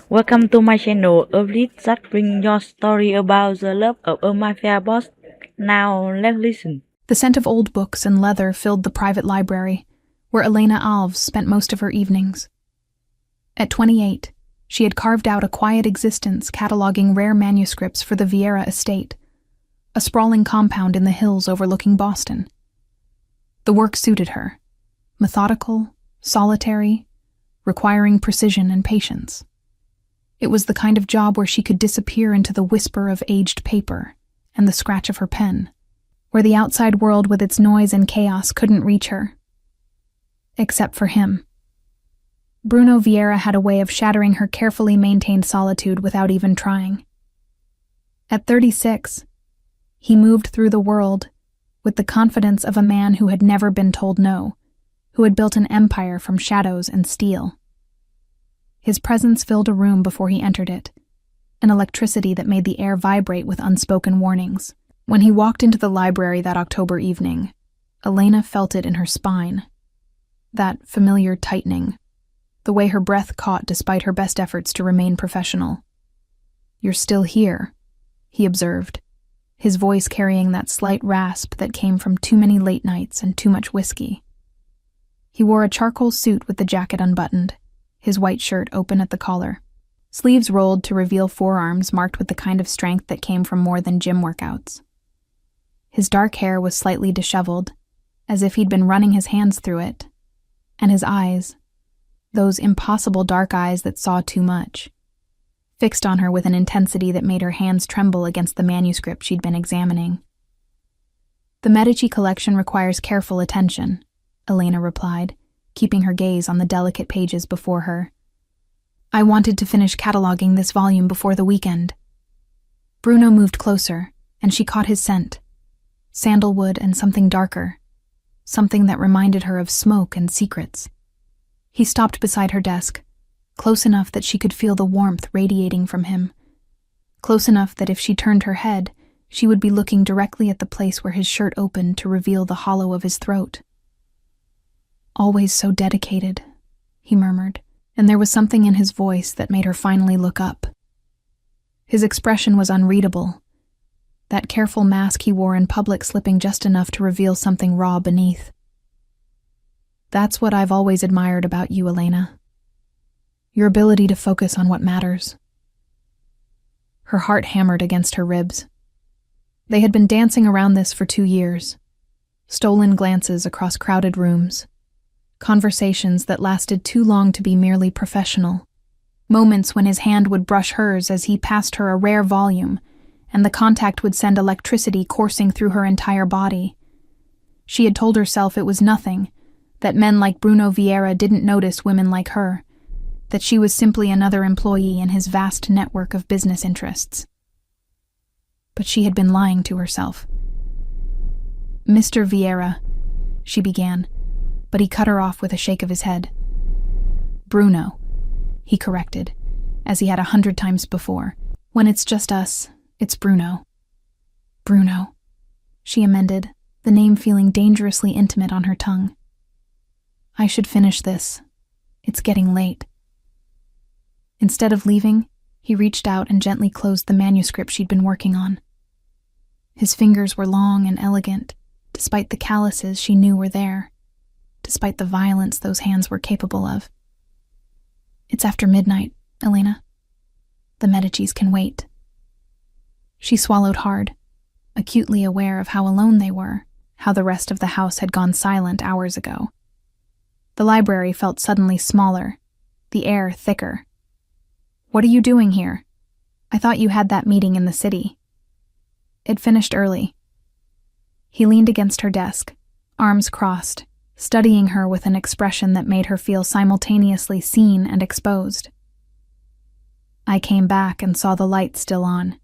Welcome to my channel, a list that brings your story about the love of a mafia boss. Now let's listen. The scent of old books and leather filled the private library, where Elena Alves spent most of her evenings. At 28, she had carved out a quiet existence cataloging rare manuscripts for the Vieira estate, a sprawling compound in the hills overlooking Boston. The work suited her, methodical, solitary, requiring precision and patience. It was the kind of job where she could disappear into the whisper of aged paper and the scratch of her pen, where the outside world with its noise and chaos couldn't reach her. Except for him. Bruno Vieira had a way of shattering her carefully maintained solitude without even trying. At 36, he moved through the world with the confidence of a man who had never been told no, who had built an empire from shadows and steel. His presence filled a room before he entered it, an electricity that made the air vibrate with unspoken warnings. When he walked into the library that October evening, Elena felt it in her spine. That familiar tightening, the way her breath caught despite her best efforts to remain professional. "You're still here," he observed, his voice carrying that slight rasp that came from too many late nights and too much whiskey. He wore a charcoal suit with the jacket unbuttoned, his white shirt open at the collar, sleeves rolled to reveal forearms marked with the kind of strength that came from more than gym workouts. His dark hair was slightly disheveled, as if he'd been running his hands through it, and his eyes, those impossible dark eyes that saw too much, fixed on her with an intensity that made her hands tremble against the manuscript she'd been examining. "The Medici collection requires careful attention," Elena replied, keeping her gaze on the delicate pages before her. "I wanted to finish cataloging this volume before the weekend." Bruno moved closer, and she caught his scent, sandalwood and something darker, something that reminded her of smoke and secrets. He stopped beside her desk, close enough that she could feel the warmth radiating from him, close enough that if she turned her head, she would be looking directly at the place where his shirt opened to reveal the hollow of his throat. "Always so dedicated," he murmured, and there was something in his voice that made her finally look up. His expression was unreadable, that careful mask he wore in public slipping just enough to reveal something raw beneath. "That's what I've always admired about you, Elena. Your ability to focus on what matters." Her heart hammered against her ribs. They had been dancing around this for 2 years. Stolen glances across crowded rooms. Conversations that lasted too long to be merely professional. Moments when his hand would brush hers as he passed her a rare volume, and the contact would send electricity coursing through her entire body. She had told herself it was nothing, that men like Bruno Vieira didn't notice women like her, that she was simply another employee in his vast network of business interests. But she had been lying to herself. "Mr. Vieira," she began, but he cut her off with a shake of his head. "Bruno," he corrected, as he had 100 times before. "When it's just us, it's Bruno." "Bruno," she amended, the name feeling dangerously intimate on her tongue. "I should finish this. It's getting late." Instead of leaving, he reached out and gently closed the manuscript she'd been working on. His fingers were long and elegant, despite the calluses she knew were there, despite the violence those hands were capable of. "It's after midnight, Elena. The Medicis can wait." She swallowed hard, acutely aware of how alone they were, how the rest of the house had gone silent hours ago. The library felt suddenly smaller, the air thicker. "What are you doing here? I thought you had that meeting in the city." "It finished early." He leaned against her desk, arms crossed, studying her with an expression that made her feel simultaneously seen and exposed. "I came back and saw the light still on.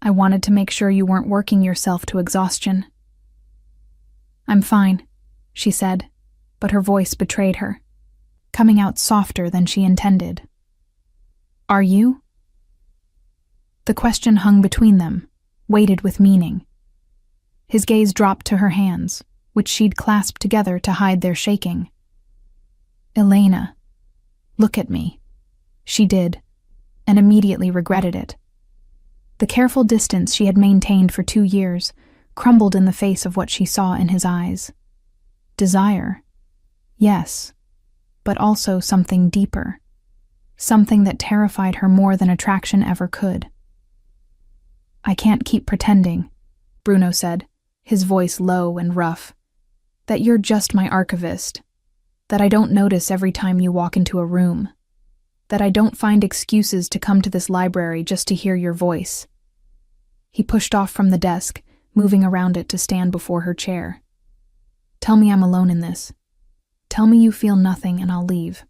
I wanted to make sure you weren't working yourself to exhaustion." "I'm fine," she said, but her voice betrayed her, coming out softer than she intended. "Are you?" The question hung between them, weighted with meaning. His gaze dropped to her hands, which she'd clasped together to hide their shaking. "Elena, look at me." She did, and immediately regretted it. The careful distance she had maintained for 2 years crumbled in the face of what she saw in his eyes. Desire, yes, but also something deeper, something that terrified her more than attraction ever could. "I can't keep pretending," Bruno said, his voice low and rough, "that you're just my archivist, that I don't notice every time you walk into a room, that I don't find excuses to come to this library just to hear your voice." He pushed off from the desk, moving around it to stand before her chair. "Tell me I'm alone in this. Tell me you feel nothing and I'll leave.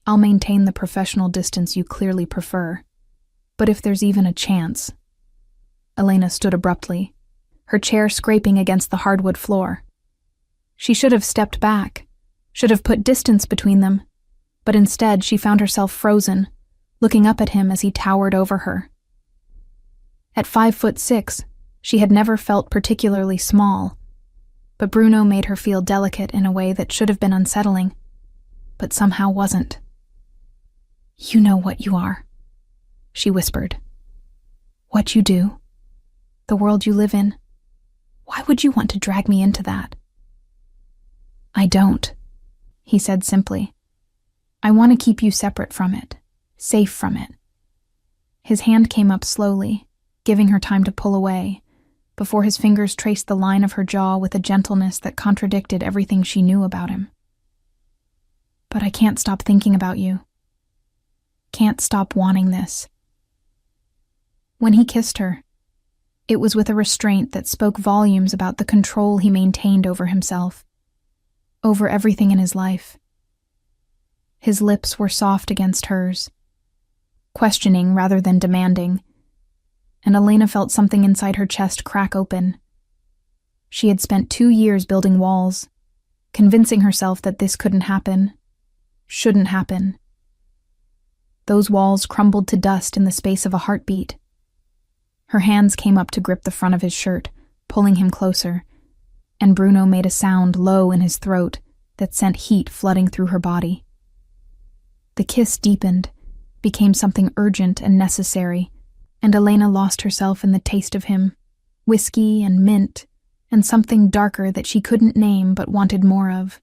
I'll maintain the professional distance you clearly prefer. But if there's even a chance..." Elena stood abruptly, her chair scraping against the hardwood floor. She should have stepped back, should have put distance between them, but instead she found herself frozen, looking up at him as he towered over her. At 5'6", she had never felt particularly small, but Bruno made her feel delicate in a way that should have been unsettling, but somehow wasn't. "You know what you are," she whispered. "What you do, the world you live in. Why would you want to drag me into that?" "I don't," he said simply. "I want to keep you separate from it, safe from it." His hand came up slowly, giving her time to pull away, before his fingers traced the line of her jaw with a gentleness that contradicted everything she knew about him. "But I can't stop thinking about you. Can't stop wanting this." When he kissed her, it was with a restraint that spoke volumes about the control he maintained over himself, over everything in his life. His lips were soft against hers, questioning rather than demanding, and Elena felt something inside her chest crack open. She had spent 2 years building walls, convincing herself that this couldn't happen, shouldn't happen. Those walls crumbled to dust in the space of a heartbeat. Her hands came up to grip the front of his shirt, pulling him closer, and Bruno made a sound low in his throat that sent heat flooding through her body. The kiss deepened, became something urgent and necessary, and Elena lost herself in the taste of him, whiskey and mint, and something darker that she couldn't name but wanted more of.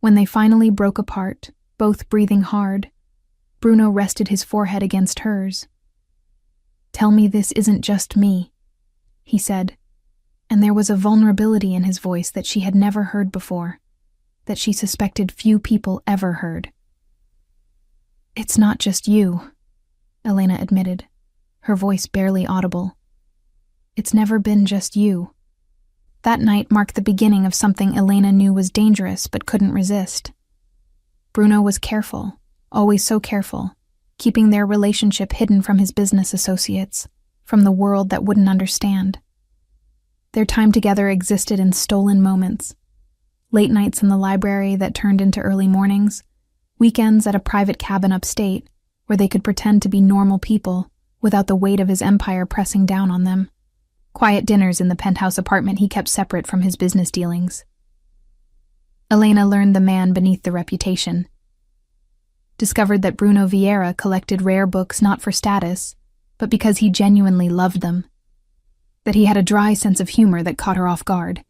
When they finally broke apart, both breathing hard, Bruno rested his forehead against hers. "Tell me this isn't just me," he said, and there was a vulnerability in his voice that she had never heard before, that she suspected few people ever heard. "It's not just you," Elena admitted, her voice barely audible. "It's never been just you." That night marked the beginning of something Elena knew was dangerous but couldn't resist. Bruno was careful, always so careful, keeping their relationship hidden from his business associates, from the world that wouldn't understand. Their time together existed in stolen moments. Late nights in the library that turned into early mornings, weekends at a private cabin upstate where they could pretend to be normal people without the weight of his empire pressing down on them. Quiet dinners in the penthouse apartment he kept separate from his business dealings. Elena learned the man beneath the reputation. Discovered that Bruno Vieira collected rare books not for status, but because he genuinely loved them. That he had a dry sense of humor that caught her off guard.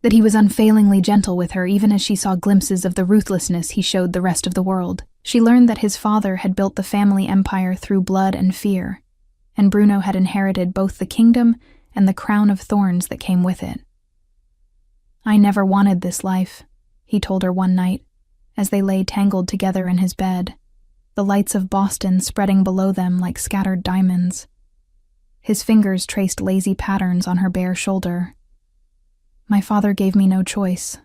That he was unfailingly gentle with her even as she saw glimpses of the ruthlessness he showed the rest of the world. She learned that his father had built the family empire through blood and fear, and Bruno had inherited both the kingdom and the crown of thorns that came with it. "I never wanted this life," he told her one night, as they lay tangled together in his bed, the lights of Boston spreading below them like scattered diamonds. His fingers traced lazy patterns on her bare shoulder. "My father gave me no choice.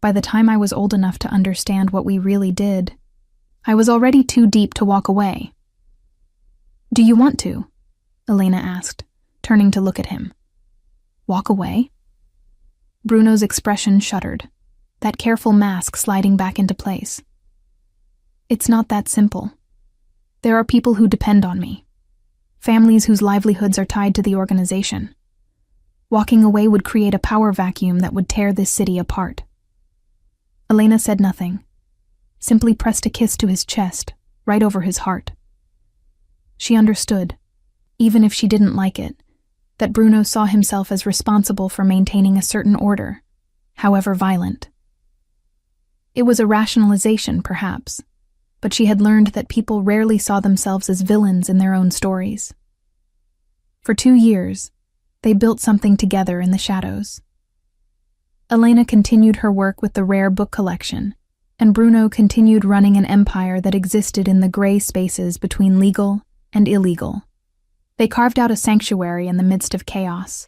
By the time I was old enough to understand what we really did, I was already too deep to walk away." "Do you want to?" Elena asked, turning to look at him. "Walk away?" Bruno's expression shuddered, that careful mask sliding back into place. "It's not that simple. There are people who depend on me. Families whose livelihoods are tied to the organization. Walking away would create a power vacuum that would tear this city apart." Elena said nothing, simply pressed a kiss to his chest, right over his heart. She understood, even if she didn't like it, that Bruno saw himself as responsible for maintaining a certain order, however violent. It was a rationalization, perhaps, but she had learned that people rarely saw themselves as villains in their own stories. For 2 years, they built something together in the shadows. Elena continued her work with the rare book collection, and Bruno continued running an empire that existed in the gray spaces between legal and illegal. They carved out a sanctuary in the midst of chaos,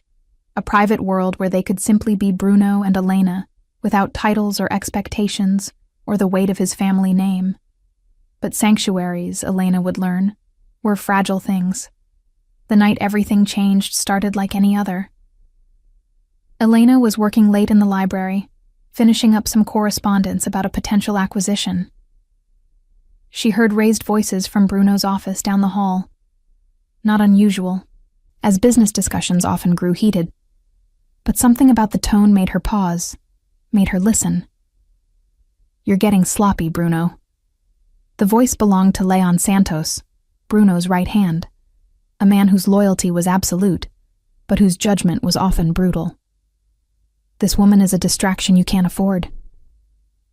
a private world where they could simply be Bruno and Elena without titles or expectations or the weight of his family name. But sanctuaries, Elena would learn, were fragile things. The night everything changed started like any other. Elena was working late in the library, finishing up some correspondence about a potential acquisition. She heard raised voices from Bruno's office down the hall. Not unusual, as business discussions often grew heated. But something about the tone made her pause, made her listen. "You're getting sloppy, Bruno." The voice belonged to Leon Santos, Bruno's right hand, a man whose loyalty was absolute, but whose judgment was often brutal. "This woman is a distraction you can't afford."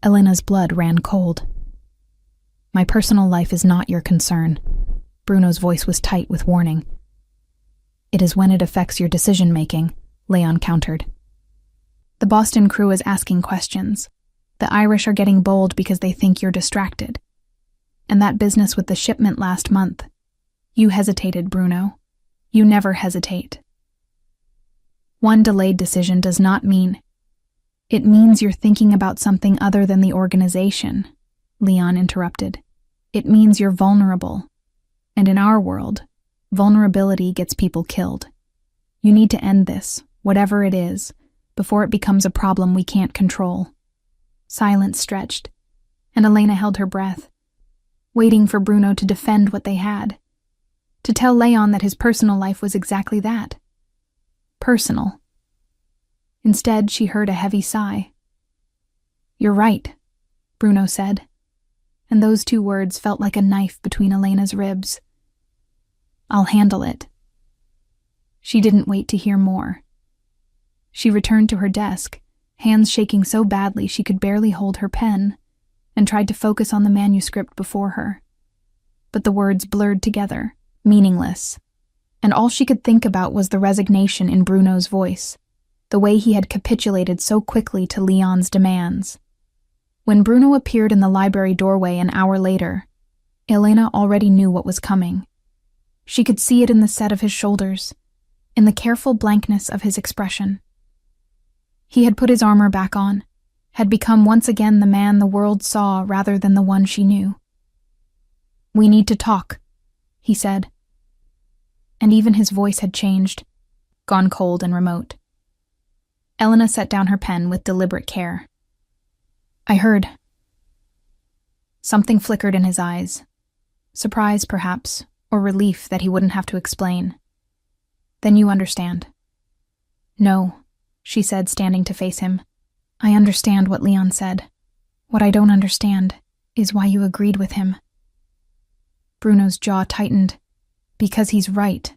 Elena's blood ran cold. "My personal life is not your concern." Bruno's voice was tight with warning. "It is when it affects your decision-making," Leon countered. "The Boston crew is asking questions. The Irish are getting bold because they think you're distracted. And that business with the shipment last month. You hesitated, Bruno. You never hesitate. One delayed decision does not mean. It means you're thinking about something other than the organization," Leon interrupted. "It means you're vulnerable. And in our world, vulnerability gets people killed. You need to end this, whatever it is, before it becomes a problem we can't control." Silence stretched, and Elena held her breath, waiting for Bruno to defend what they had, to tell Leon that his personal life was exactly that. Personal. Instead, she heard a heavy sigh. "You're right," Bruno said, and those 2 words felt like a knife between Elena's ribs. "I'll handle it." She didn't wait to hear more. She returned to her desk, hands shaking so badly she could barely hold her pen, and tried to focus on the manuscript before her. But the words blurred together, meaningless, and all she could think about was the resignation in Bruno's voice, the way he had capitulated so quickly to Leon's demands. When Bruno appeared in the library doorway an hour later, Elena already knew what was coming. She could see it in the set of his shoulders, in the careful blankness of his expression. He had put his armor back on, had become once again the man the world saw rather than the one she knew. "We need to talk," he said. And even his voice had changed, gone cold and remote. Elena set down her pen with deliberate care. "I heard." Something flickered in his eyes. Surprise, perhaps, or relief that he wouldn't have to explain. "Then you understand." "No," she said, standing to face him. "I understand what Leon said. What I don't understand is why you agreed with him." Bruno's jaw tightened. "Because he's right.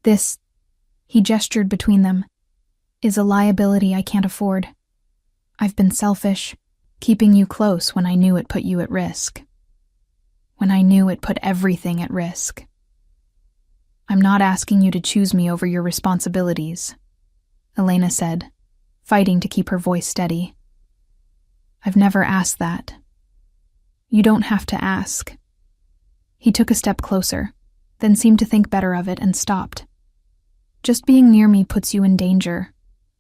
This," he gestured between them, "is a liability I can't afford. I've been selfish, keeping you close when I knew it put you at risk. When I knew it put everything at risk. I'm not asking you to choose me over your responsibilities," Elena said, fighting to keep her voice steady. "I've never asked that. You don't have to ask." He took a step closer, then seemed to think better of it and stopped. "Just being near me puts you in danger.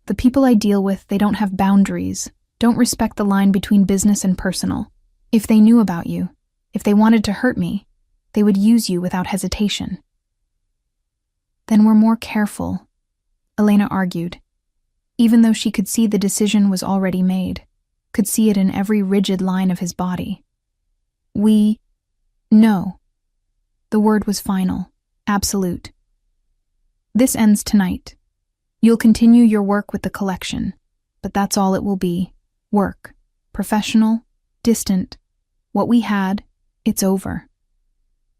The people I deal with, they don't have boundaries, don't respect the line between business and personal. If they knew about you, if they wanted to hurt me, they would use you without hesitation." "Then we're more careful," Elena argued, even though she could see the decision was already made, could see it in every rigid line of his body. No. The word was final, absolute. "This ends tonight. You'll continue your work with the collection, but that's all it will be. Work. Professional, distant. What we had, it's over."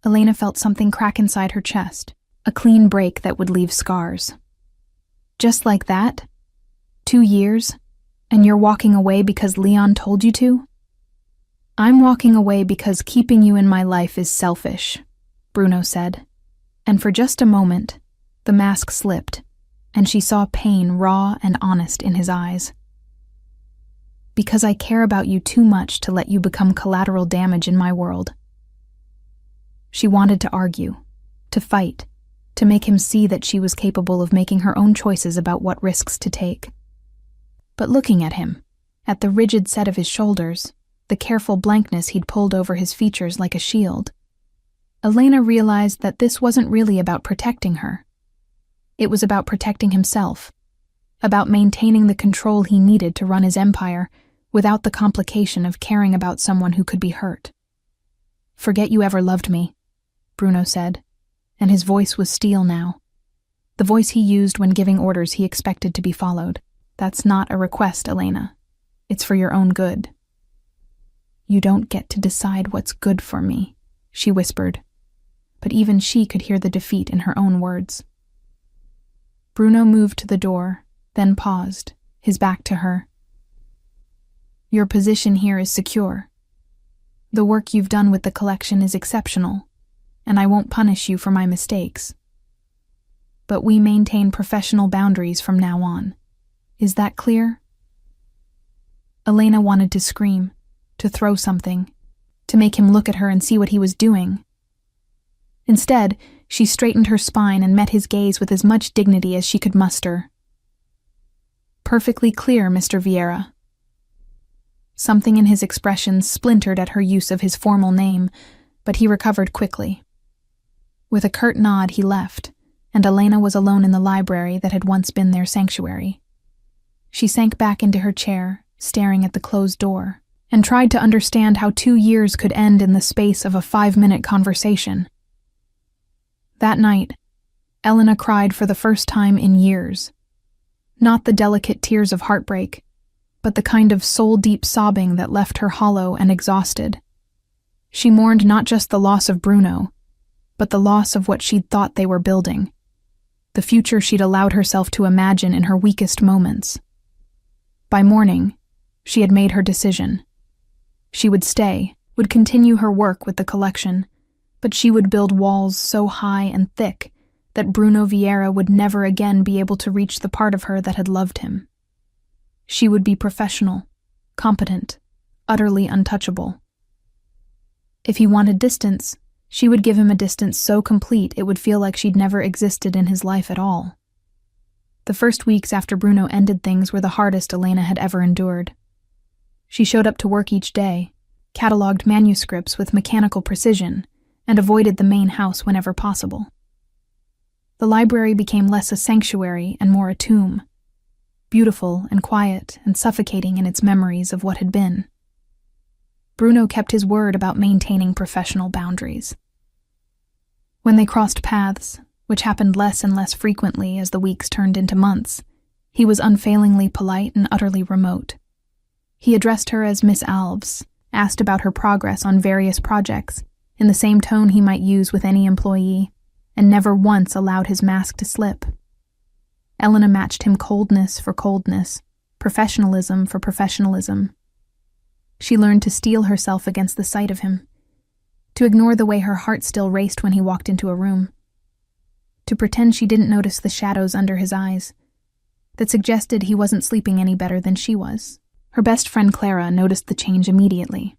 Elena felt something crack inside her chest, a clean break that would leave scars. Just like that? 2 years? And you're walking away because Leon told you to? I'm walking away because keeping you in my life is selfish, Bruno said. And for just a moment, the mask slipped, and she saw pain raw and honest in his eyes. Because I care about you too much to let you become collateral damage in my world. She wanted to argue, to fight, to make him see that she was capable of making her own choices about what risks to take. But looking at him, at the rigid set of his shoulders, the careful blankness he'd pulled over his features like a shield, Elena realized that this wasn't really about protecting her. It was about protecting himself, about maintaining the control he needed to run his empire without the complication of caring about someone who could be hurt. Forget you ever loved me, Bruno said, and his voice was steel now. The voice he used when giving orders he expected to be followed. That's not a request, Elena. It's for your own good. You don't get to decide what's good for me, she whispered, but even she could hear the defeat in her own words. Bruno moved to the door, then paused, his back to her. Your position here is secure. The work you've done with the collection is exceptional, and I won't punish you for my mistakes. But we maintain professional boundaries from now on. Is that clear? Elena wanted to scream, to throw something, to make him look at her and see what he was doing. Instead, she straightened her spine and met his gaze with as much dignity as she could muster. Perfectly clear, Mr. Vieira. Something in his expression splintered at her use of his formal name, but he recovered quickly. With a curt nod, he left, and Elena was alone in the library that had once been their sanctuary. She sank back into her chair, staring at the closed door, and tried to understand how 2 years could end in the space of a 5-minute conversation. That night, Elena cried for the first time in years. Not the delicate tears of heartbreak, but the kind of soul-deep sobbing that left her hollow and exhausted. She mourned not just the loss of Bruno, but the loss of what she'd thought they were building, the future she'd allowed herself to imagine in her weakest moments. By morning, she had made her decision. She would stay, would continue her work with the collection, but she would build walls so high and thick that Bruno Vieira would never again be able to reach the part of her that had loved him. She would be professional, competent, utterly untouchable. If he wanted distance, she would give him a distance so complete it would feel like she'd never existed in his life at all. The first weeks after Bruno ended things were the hardest Elena had ever endured. She showed up to work each day, cataloged manuscripts with mechanical precision, and avoided the main house whenever possible. The library became less a sanctuary and more a tomb, beautiful and quiet and suffocating in its memories of what had been. Bruno kept his word about maintaining professional boundaries. When they crossed paths, which happened less and less frequently as the weeks turned into months, he was unfailingly polite and utterly remote. He addressed her as Miss Alves, asked about her progress on various projects, in the same tone he might use with any employee, and never once allowed his mask to slip. Elena matched him coldness for coldness, professionalism for professionalism. She learned to steel herself against the sight of him, to ignore the way her heart still raced when he walked into a room, to pretend she didn't notice the shadows under his eyes that suggested he wasn't sleeping any better than she was. Her best friend Clara noticed the change immediately.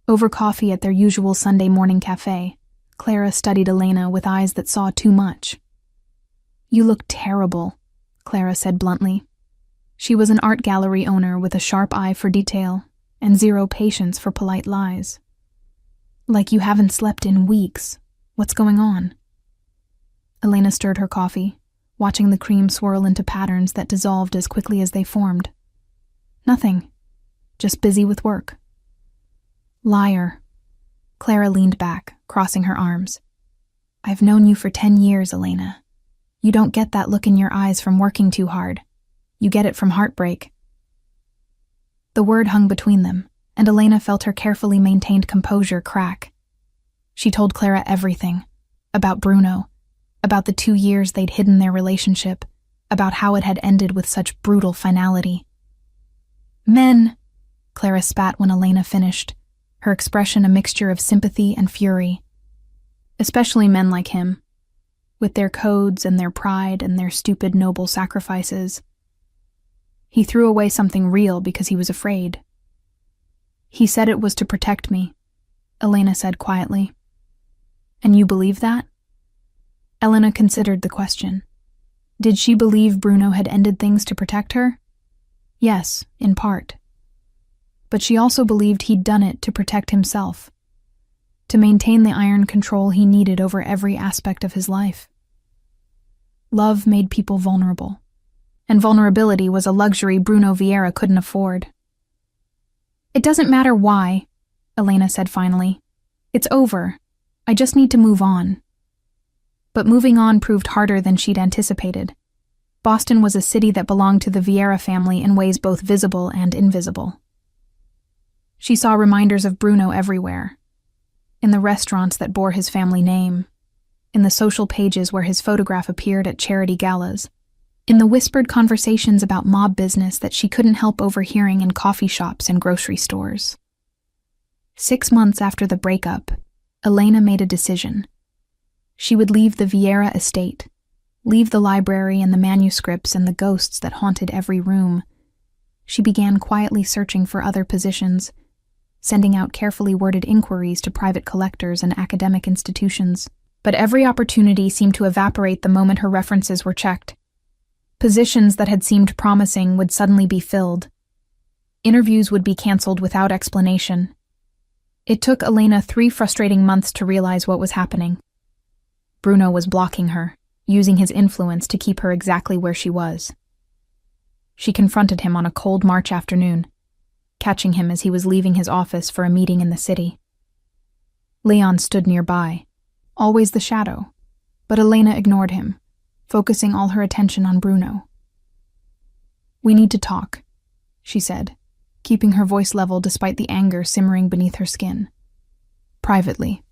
Over coffee at their usual Sunday morning cafe, Clara studied Elena with eyes that saw too much. "You look terrible," Clara said bluntly. She was an art gallery owner with a sharp eye for detail and zero patience for polite lies. "Like you haven't slept in weeks. What's going on?" Elena stirred her coffee, watching the cream swirl into patterns that dissolved as quickly as they formed. "Nothing. Just busy with work." "Liar." Clara leaned back, crossing her arms. "I've known you for 10 years, Elena. You don't get that look in your eyes from working too hard. You get it from heartbreak." The word hung between them, and Elena felt her carefully maintained composure crack. She told Clara everything. About Bruno. About the 2 years they'd hidden their relationship. About how it had ended with such brutal finality. "Men," Clara spat when Elena finished, her expression a mixture of sympathy and fury. Especially men like him, with their codes and their pride and their stupid noble sacrifices. He threw away something real because he was afraid. "He said it was to protect me," Elena said quietly. "And you believe that?" Elena considered the question. Did she believe Bruno had ended things to protect her? Yes, in part. But she also believed he'd done it to protect himself, to maintain the iron control he needed over every aspect of his life. Love made people vulnerable, and vulnerability was a luxury Bruno Vieira couldn't afford. "It doesn't matter why," Elena said finally. "It's over. I just need to move on." But moving on proved harder than she'd anticipated. Boston was a city that belonged to the Vieira family in ways both visible and invisible. She saw reminders of Bruno everywhere. In the restaurants that bore his family name, in the social pages where his photograph appeared at charity galas, in the whispered conversations about mob business that she couldn't help overhearing in coffee shops and grocery stores. 6 months after the breakup, Elena made a decision. She would leave the Vieira estate, leave the library and the manuscripts and the ghosts that haunted every room. She began quietly searching for other positions, sending out carefully worded inquiries to private collectors and academic institutions. But every opportunity seemed to evaporate the moment her references were checked. Positions that had seemed promising would suddenly be filled. Interviews would be canceled without explanation. It took Elena 3 frustrating months to realize what was happening. Bruno was blocking her, using his influence to keep her exactly where she was. She confronted him on a cold March afternoon, catching him as he was leaving his office for a meeting in the city. Leon stood nearby, always the shadow, but Elena ignored him, focusing all her attention on Bruno. "We need to talk," she said, keeping her voice level despite the anger simmering beneath her skin. "Privately."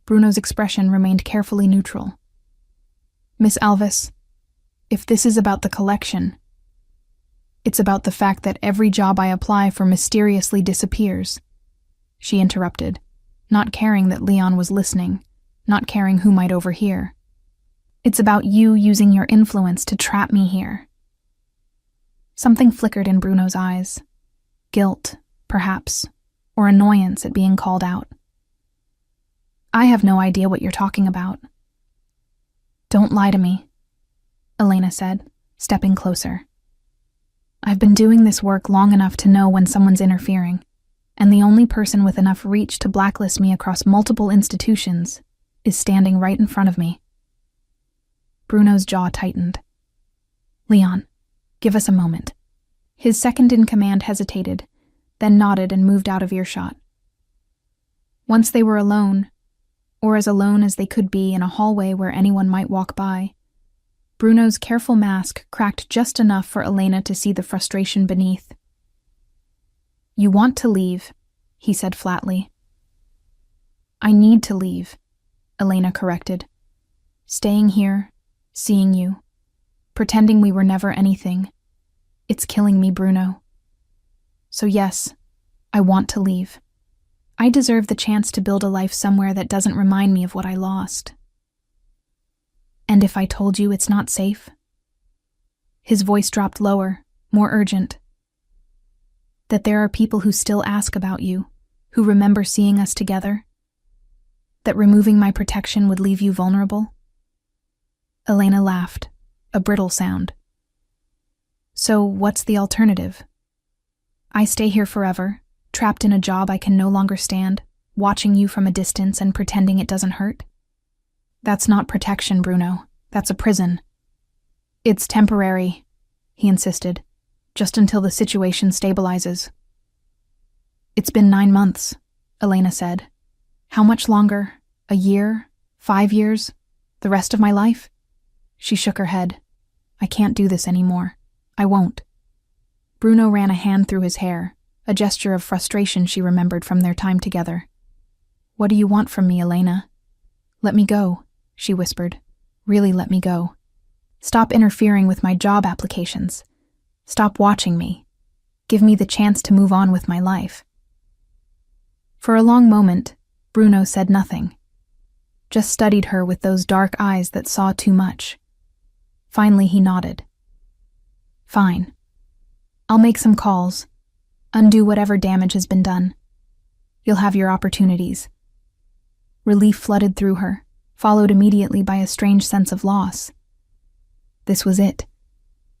Bruno's expression remained carefully neutral. "Miss Alvis, if this is about the collection, it's about the fact that every job I apply for mysteriously disappears," she interrupted, not caring that Leon was listening, not caring who might overhear. "It's about you using your influence to trap me here." Something flickered in Bruno's eyes. Guilt, perhaps, or annoyance at being called out. "I have no idea what you're talking about." "Don't lie to me," Elena said, stepping closer. "I've been doing this work long enough to know when someone's interfering, and the only person with enough reach to blacklist me across multiple institutions is standing right in front of me." Bruno's jaw tightened. "Leon, give us a moment." His second-in-command hesitated, then nodded and moved out of earshot. Once they were alone, or as alone as they could be in a hallway where anyone might walk by, Bruno's careful mask cracked just enough for Elena to see the frustration beneath. "You want to leave," he said flatly. "I need to leave," Elena corrected. "Staying here, seeing you, pretending we were never anything. It's killing me, Bruno. So yes, I want to leave. I deserve the chance to build a life somewhere that doesn't remind me of what I lost." "And if I told you it's not safe?" His voice dropped lower, more urgent. "That there are people who still ask about you, who remember seeing us together? That removing my protection would leave you vulnerable?" Elena laughed, a brittle sound. "So what's the alternative? I stay here forever, trapped in a job I can no longer stand, watching you from a distance and pretending it doesn't hurt? That's not protection, Bruno. That's a prison." "It's temporary," he insisted, "just until the situation stabilizes." "It's been 9 months," Elena said. "How much longer? A year? 5 years? The rest of my life?" She shook her head. "I can't do this anymore. I won't." Bruno ran a hand through his hair, a gesture of frustration she remembered from their time together. "What do you want from me, Elena?" "Let me go," she whispered. "Really let me go. Stop interfering with my job applications. Stop watching me. Give me the chance to move on with my life." For a long moment, Bruno said nothing, just studied her with those dark eyes that saw too much. Finally, he nodded. "Fine. I'll make some calls, undo whatever damage has been done. You'll have your opportunities." Relief flooded through her, followed immediately by a strange sense of loss. This was it,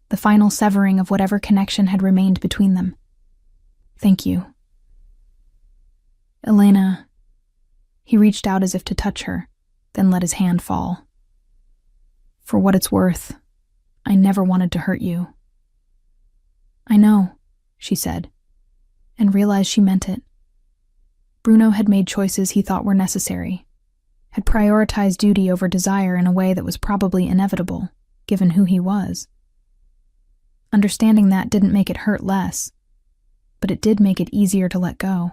the final severing of whatever connection had remained between them. "Thank you." "Elena." He reached out as if to touch her, then let his hand fall. "For what it's worth, I never wanted to hurt you." "I know," she said, and realized she meant it. Bruno had made choices he thought were necessary, had prioritized duty over desire in a way that was probably inevitable, given who he was. Understanding that didn't make it hurt less, but it did make it easier to let go.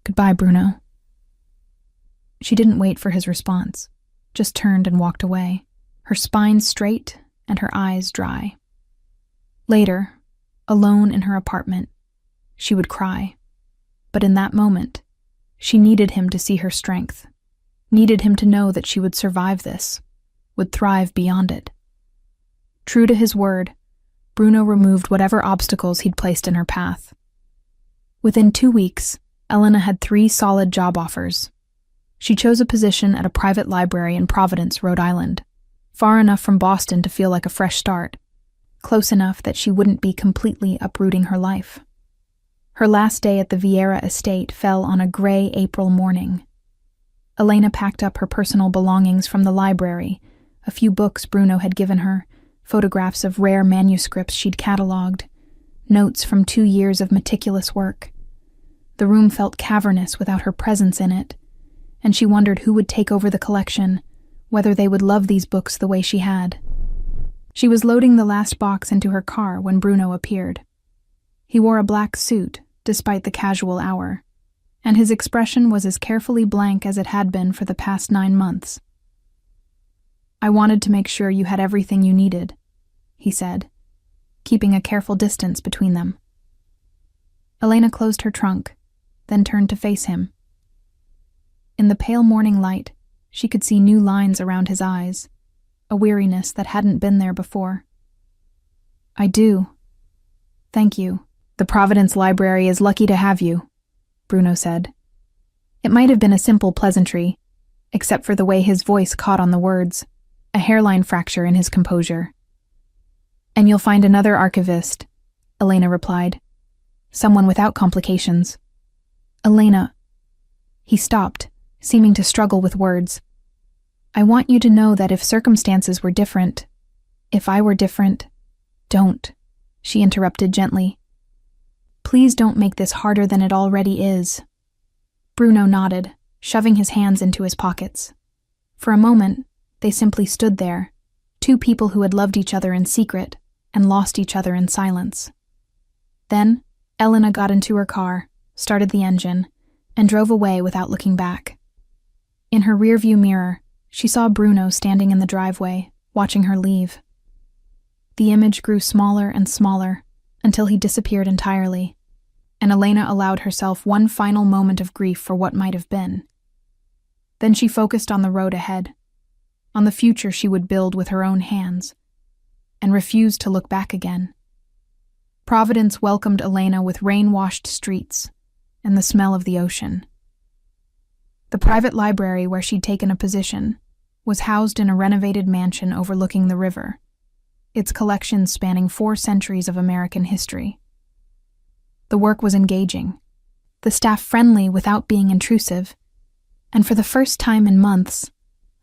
"Goodbye, Bruno." She didn't wait for his response, just turned and walked away, her spine straight and her eyes dry. Later, alone in her apartment, she would cry. But in that moment, she needed him to see her strength, needed him to know that she would survive this, would thrive beyond it. True to his word, Bruno removed whatever obstacles he'd placed in her path. Within 2 weeks, Elena had 3 solid job offers. She chose a position at a private library in Providence, Rhode Island, far enough from Boston to feel like a fresh start, close enough that she wouldn't be completely uprooting her life. Her last day at the Vieira estate fell on a gray April morning. Elena packed up her personal belongings from the library, a few books Bruno had given her, photographs of rare manuscripts she'd catalogued, notes from 2 years of meticulous work. The room felt cavernous without her presence in it, and she wondered who would take over the collection, whether they would love these books the way she had. She was loading the last box into her car when Bruno appeared. He wore a black suit, despite the casual hour, and his expression was as carefully blank as it had been for the past 9 months. "I wanted to make sure you had everything you needed," he said, keeping a careful distance between them. Elena closed her trunk, then turned to face him. In the pale morning light, she could see new lines around his eyes, a weariness that hadn't been there before. "I do. Thank you. The Providence Library is lucky to have you," Bruno said. It might have been a simple pleasantry, except for the way his voice caught on the words, a hairline fracture in his composure. "And you'll find another archivist," Elena replied. "Someone without complications." "Elena..." He stopped, seeming to struggle with words. "I want you to know that if circumstances were different, if I were different..." "Don't," she interrupted gently. "Please don't make this harder than it already is." Bruno nodded, shoving his hands into his pockets. For a moment, they simply stood there, 2 people who had loved each other in secret and lost each other in silence. Then, Elena got into her car, started the engine, and drove away without looking back. In her rearview mirror, she saw Bruno standing in the driveway, watching her leave. The image grew smaller and smaller until he disappeared entirely, and Elena allowed herself one final moment of grief for what might have been. Then she focused on the road ahead, on the future she would build with her own hands, and refused to look back again. Providence welcomed Elena with rain-washed streets and the smell of the ocean. The private library where she'd taken a position was housed in a renovated mansion overlooking the river, its collections spanning 4 centuries of American history. The work was engaging, the staff friendly without being intrusive, and for the first time in months,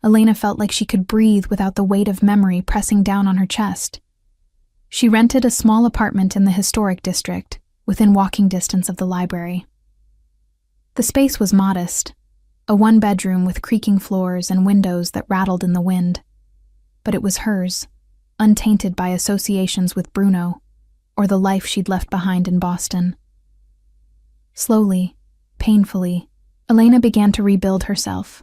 Elena felt like she could breathe without the weight of memory pressing down on her chest. She rented a small apartment in the historic district, within walking distance of the library. The space was modest, a 1-bedroom with creaking floors and windows that rattled in the wind. But it was hers, untainted by associations with Bruno, or the life she'd left behind in Boston. Slowly, painfully, Elena began to rebuild herself.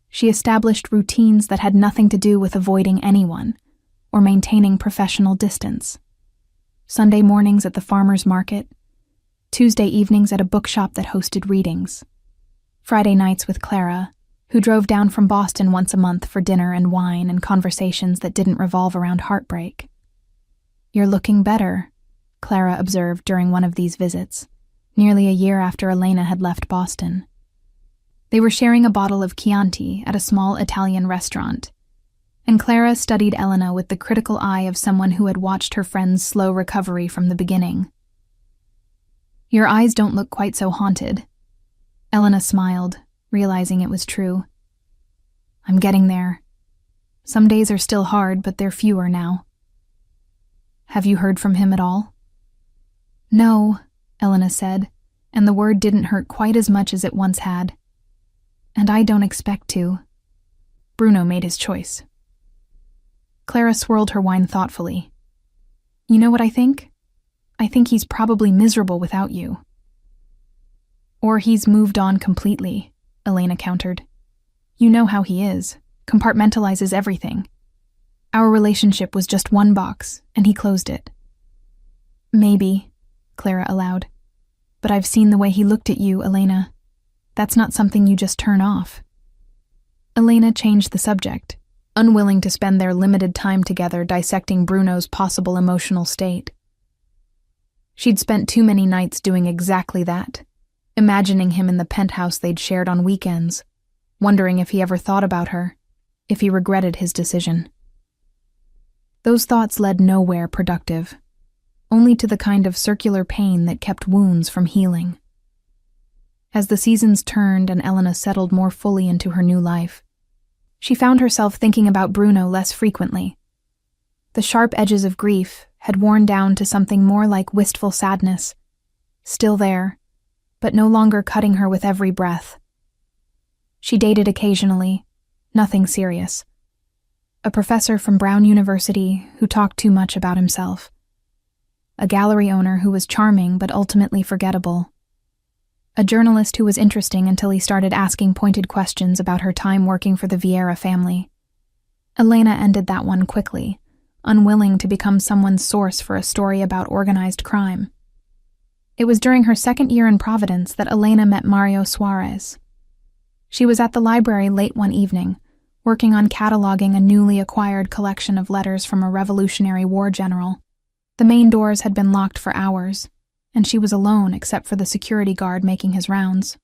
She established routines that had nothing to do with avoiding anyone or maintaining professional distance. Sunday mornings at the farmer's market, Tuesday evenings at a bookshop that hosted readings, Friday nights with Clara, who drove down from Boston once a month for dinner and wine and conversations that didn't revolve around heartbreak. "You're looking better," Clara observed during one of these visits, nearly a year after Elena had left Boston. They were sharing a bottle of Chianti at a small Italian restaurant, and Clara studied Elena with the critical eye of someone who had watched her friend's slow recovery from the beginning. "Your eyes don't look quite so haunted." Elena smiled, realizing it was true. "I'm getting there. Some days are still hard, but they're fewer now." "Have you heard from him at all?" "No," Elena said, and the word didn't hurt quite as much as it once had. "And I don't expect to. Bruno made his choice." Clara swirled her wine thoughtfully. "You know what I think? I think he's probably miserable without you." "Or he's moved on completely," Elena countered. "You know how he is, compartmentalizes everything. Our relationship was just one box, and he closed it." "Maybe," Clara allowed. "But I've seen the way he looked at you, Elena. That's not something you just turn off." Elena changed the subject, unwilling to spend their limited time together dissecting Bruno's possible emotional state. She'd spent too many nights doing exactly that, imagining him in the penthouse they'd shared on weekends, wondering if he ever thought about her, if he regretted his decision. Those thoughts led nowhere productive, only to the kind of circular pain that kept wounds from healing. As the seasons turned and Elena settled more fully into her new life, she found herself thinking about Bruno less frequently. The sharp edges of grief had worn down to something more like wistful sadness, still there, but no longer cutting her with every breath. She dated occasionally, nothing serious. A professor from Brown University who talked too much about himself. A gallery owner who was charming but ultimately forgettable. A journalist who was interesting until he started asking pointed questions about her time working for the Vieira family. Elena ended that one quickly, unwilling to become someone's source for a story about organized crime. It was during her second year in Providence that Elena met Mario Suarez. She was at the library late one evening, working on cataloging a newly acquired collection of letters from a Revolutionary War general. The main doors had been locked for hours, and she was alone except for the security guard making his rounds.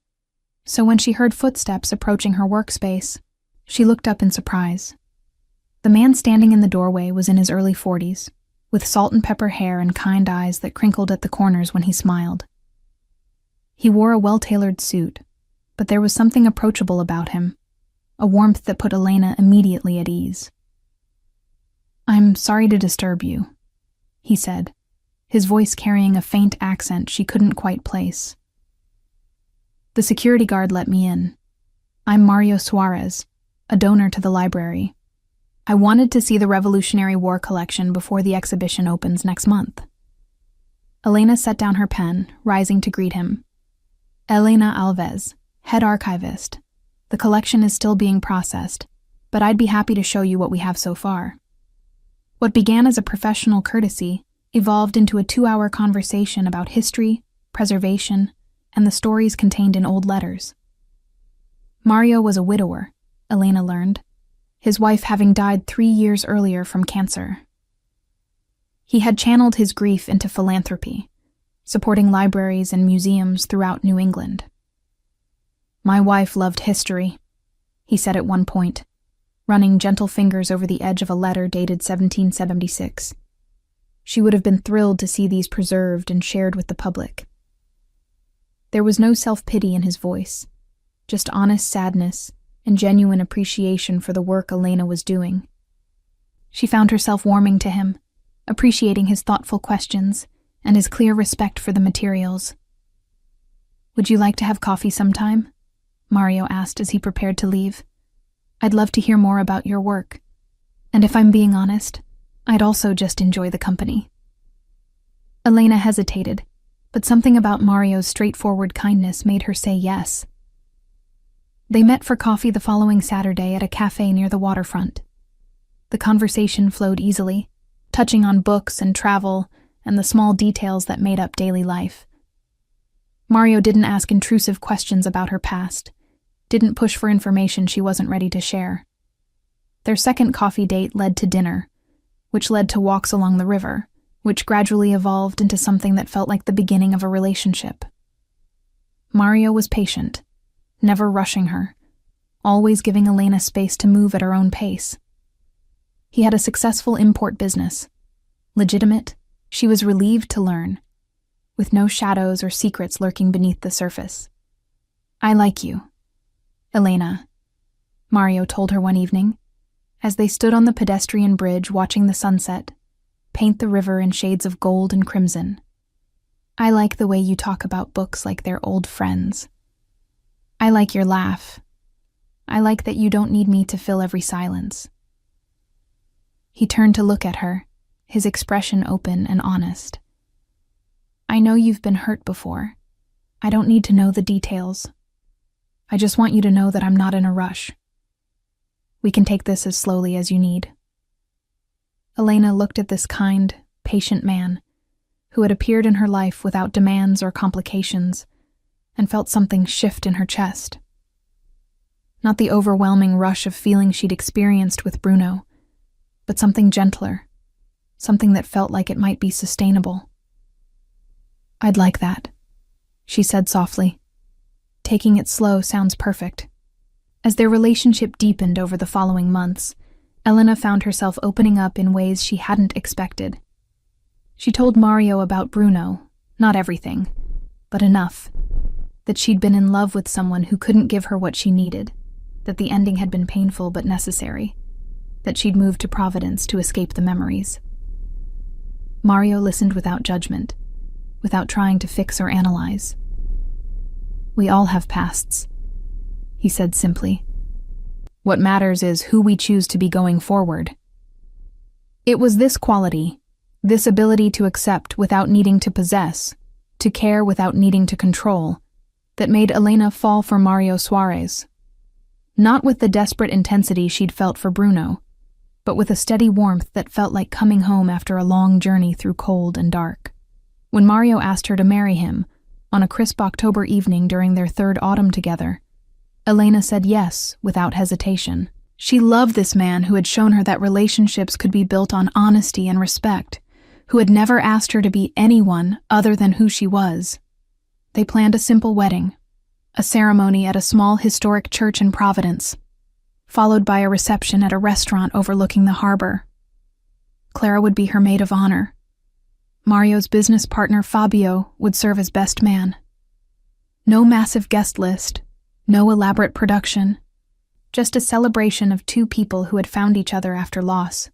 So when she heard footsteps approaching her workspace, she looked up in surprise. The man standing in the doorway was in his early 40s, with salt and pepper hair and kind eyes that crinkled at the corners when he smiled. He wore a well-tailored suit, but there was something approachable about him, a warmth that put Elena immediately at ease. "I'm sorry to disturb you," he said, his voice carrying a faint accent she couldn't quite place. "The security guard let me in. I'm Mario Suarez, a donor to the library. I wanted to see the Revolutionary War collection before the exhibition opens next month." Elena set down her pen, rising to greet him. "Elena Alves, head archivist. The collection is still being processed, but I'd be happy to show you what we have so far." What began as a professional courtesy evolved into a 2-hour conversation about history, preservation, and the stories contained in old letters. Mario was a widower, Elena learned, his wife having died 3 years earlier from cancer. He had channeled his grief into philanthropy, supporting libraries and museums throughout New England. "My wife loved history," he said at one point, running gentle fingers over the edge of a letter dated 1776. She would have been thrilled to see these preserved and shared with the public. There was no self-pity in his voice, just honest sadness and genuine appreciation for the work Elena was doing. She found herself warming to him, appreciating his thoughtful questions and his clear respect for the materials. "Would you like to have coffee sometime?" Mario asked as he prepared to leave. "I'd love to hear more about your work. And if I'm being honest, I'd also just enjoy the company." Elena hesitated, but something about Mario's straightforward kindness made her say yes. They met for coffee the following Saturday at a cafe near the waterfront. The conversation flowed easily, touching on books and travel and the small details that made up daily life. Mario didn't ask intrusive questions about her past, didn't push for information she wasn't ready to share. Their second coffee date led to dinner, which led to walks along the river, which gradually evolved into something that felt like the beginning of a relationship. Mario was patient, never rushing her, always giving Elena space to move at her own pace. He had a successful import business. Legitimate, she was relieved to learn, with no shadows or secrets lurking beneath the surface. "I like you, Elena," Mario told her one evening, as they stood on the pedestrian bridge watching the sunset paint the river in shades of gold and crimson. "I like the way you talk about books like they're old friends. I like your laugh. I like that you don't need me to fill every silence." He turned to look at her, his expression open and honest. "I know you've been hurt before. I don't need to know the details. I just want you to know that I'm not in a rush. We can take this as slowly as you need." Elena looked at this kind, patient man who had appeared in her life without demands or complications, and felt something shift in her chest. Not the overwhelming rush of feeling she'd experienced with Bruno, but something gentler, something that felt like it might be sustainable. "I'd like that," she said softly. Taking it slow sounds perfect. As their relationship deepened over the following months, Elena found herself opening up in ways she hadn't expected. She told Mario about Bruno, not everything, but enough, that she'd been in love with someone who couldn't give her what she needed, that the ending had been painful but necessary, that she'd moved to Providence to escape the memories. Mario listened without judgment, without trying to fix or analyze. "We all have pasts," he said simply. "What matters is who we choose to be going forward." It was this quality, this ability to accept without needing to possess, to care without needing to control, that made Elena fall for Mario Suarez. Not with the desperate intensity she'd felt for Bruno, but with a steady warmth that felt like coming home after a long journey through cold and dark. When Mario asked her to marry him, on a crisp October evening during their third autumn together, Elena said yes without hesitation. She loved this man who had shown her that relationships could be built on honesty and respect, who had never asked her to be anyone other than who she was. They planned a simple wedding, a ceremony at a small historic church in Providence, followed by a reception at a restaurant overlooking the harbor. Clara would be her maid of honor. Mario's business partner Fabio would serve as best man. No massive guest list, no elaborate production, just a celebration of two people who had found each other after loss.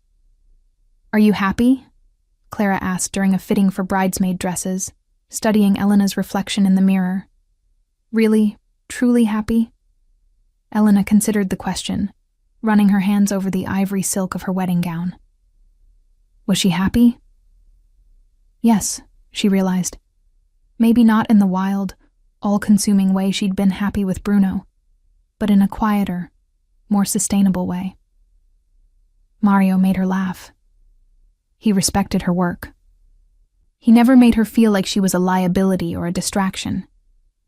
"Are you happy?" Clara asked during a fitting for bridesmaid dresses, studying Elena's reflection in the mirror. "Really, truly happy?" Elena considered the question, running her hands over the ivory silk of her wedding gown. Was she happy? Yes, she realized. Maybe not in the wild, all-consuming way she'd been happy with Bruno, but in a quieter, more sustainable way. Mario made her laugh. He respected her work. He never made her feel like she was a liability or a distraction.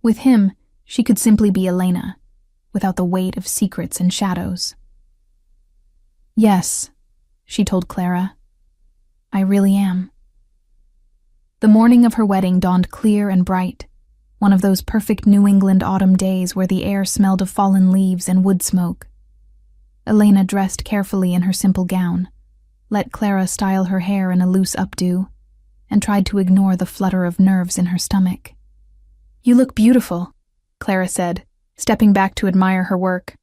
With him, she could simply be Elena, without the weight of secrets and shadows. "Yes," she told Clara. "I really am." The morning of her wedding dawned clear and bright, one of those perfect New England autumn days where the air smelled of fallen leaves and wood smoke. Elena dressed carefully in her simple gown, let Clara style her hair in a loose updo, and tried to ignore the flutter of nerves in her stomach. "You look beautiful," Clara said, stepping back to admire her work.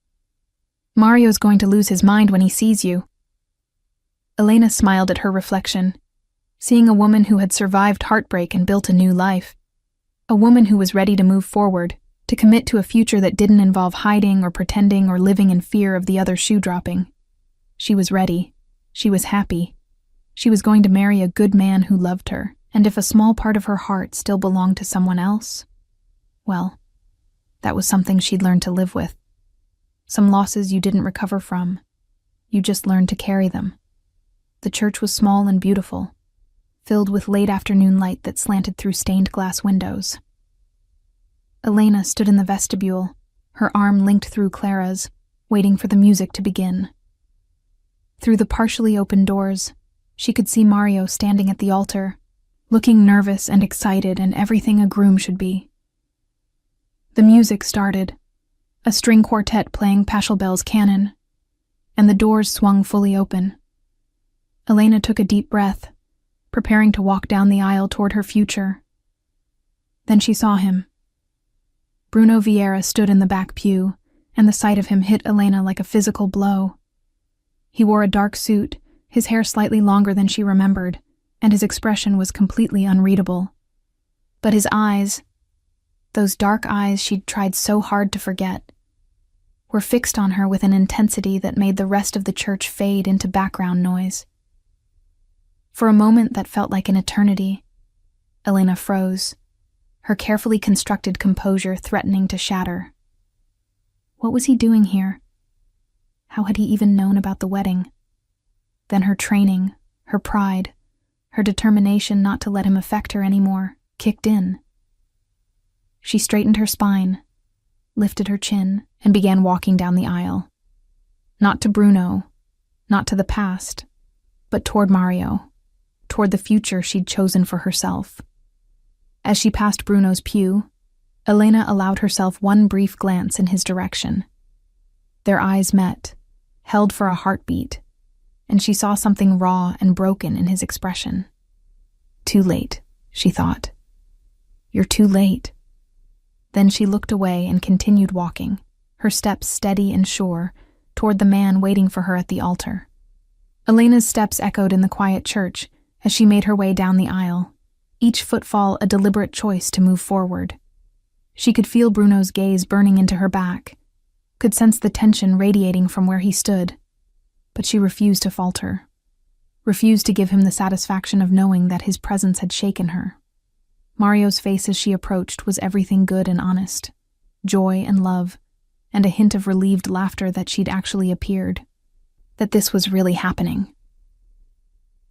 "Mario's going to lose his mind when he sees you." Elena smiled at her reflection, seeing a woman who had survived heartbreak and built a new life. A woman who was ready to move forward, to commit to a future that didn't involve hiding or pretending or living in fear of the other shoe dropping. She was ready. She was happy. She was going to marry a good man who loved her, and if a small part of her heart still belonged to someone else, well, that was something she'd learned to live with. some losses you didn't recover from. You just learned to carry them. The church was small and beautiful, filled with late afternoon light that slanted through stained glass windows. Elena stood in the vestibule, her arm linked through Clara's, waiting for the music to begin. Through the partially open doors, she could see Mario standing at the altar, looking nervous and excited and everything a groom should be. The music started, a string quartet playing Pachelbel's canon, and the doors swung fully open. Elena took a deep breath, preparing to walk down the aisle toward her future. Then she saw him. Bruno Vieira stood in the back pew, and the sight of him hit Elena like a physical blow. He wore a dark suit, his hair slightly longer than she remembered, and his expression was completely unreadable. But his eyes, those dark eyes she'd tried so hard to forget, were fixed on her with an intensity that made the rest of the church fade into background noise. For a moment that felt like an eternity, Elena froze, her carefully constructed composure threatening to shatter. What was he doing here? How had he even known about the wedding? Then her training, her pride, her determination not to let him affect her anymore, kicked in. She straightened her spine, lifted her chin, and began walking down the aisle. Not to Bruno, not to the past, but toward Mario, toward the future she'd chosen for herself. As she passed Bruno's pew, Elena allowed herself one brief glance in his direction. Their eyes met, held for a heartbeat, and she saw something raw and broken in his expression. Too late, she thought. You're too late. Then she looked away and continued walking, her steps steady and sure, toward the man waiting for her at the altar. Elena's steps echoed in the quiet church as she made her way down the aisle, each footfall a deliberate choice to move forward. She could feel Bruno's gaze burning into her back, could sense the tension radiating from where he stood, but she refused to falter, refused to give him the satisfaction of knowing that his presence had shaken her. Mario's face as she approached was everything good and honest, joy and love, and a hint of relieved laughter that she'd actually appeared, that this was really happening.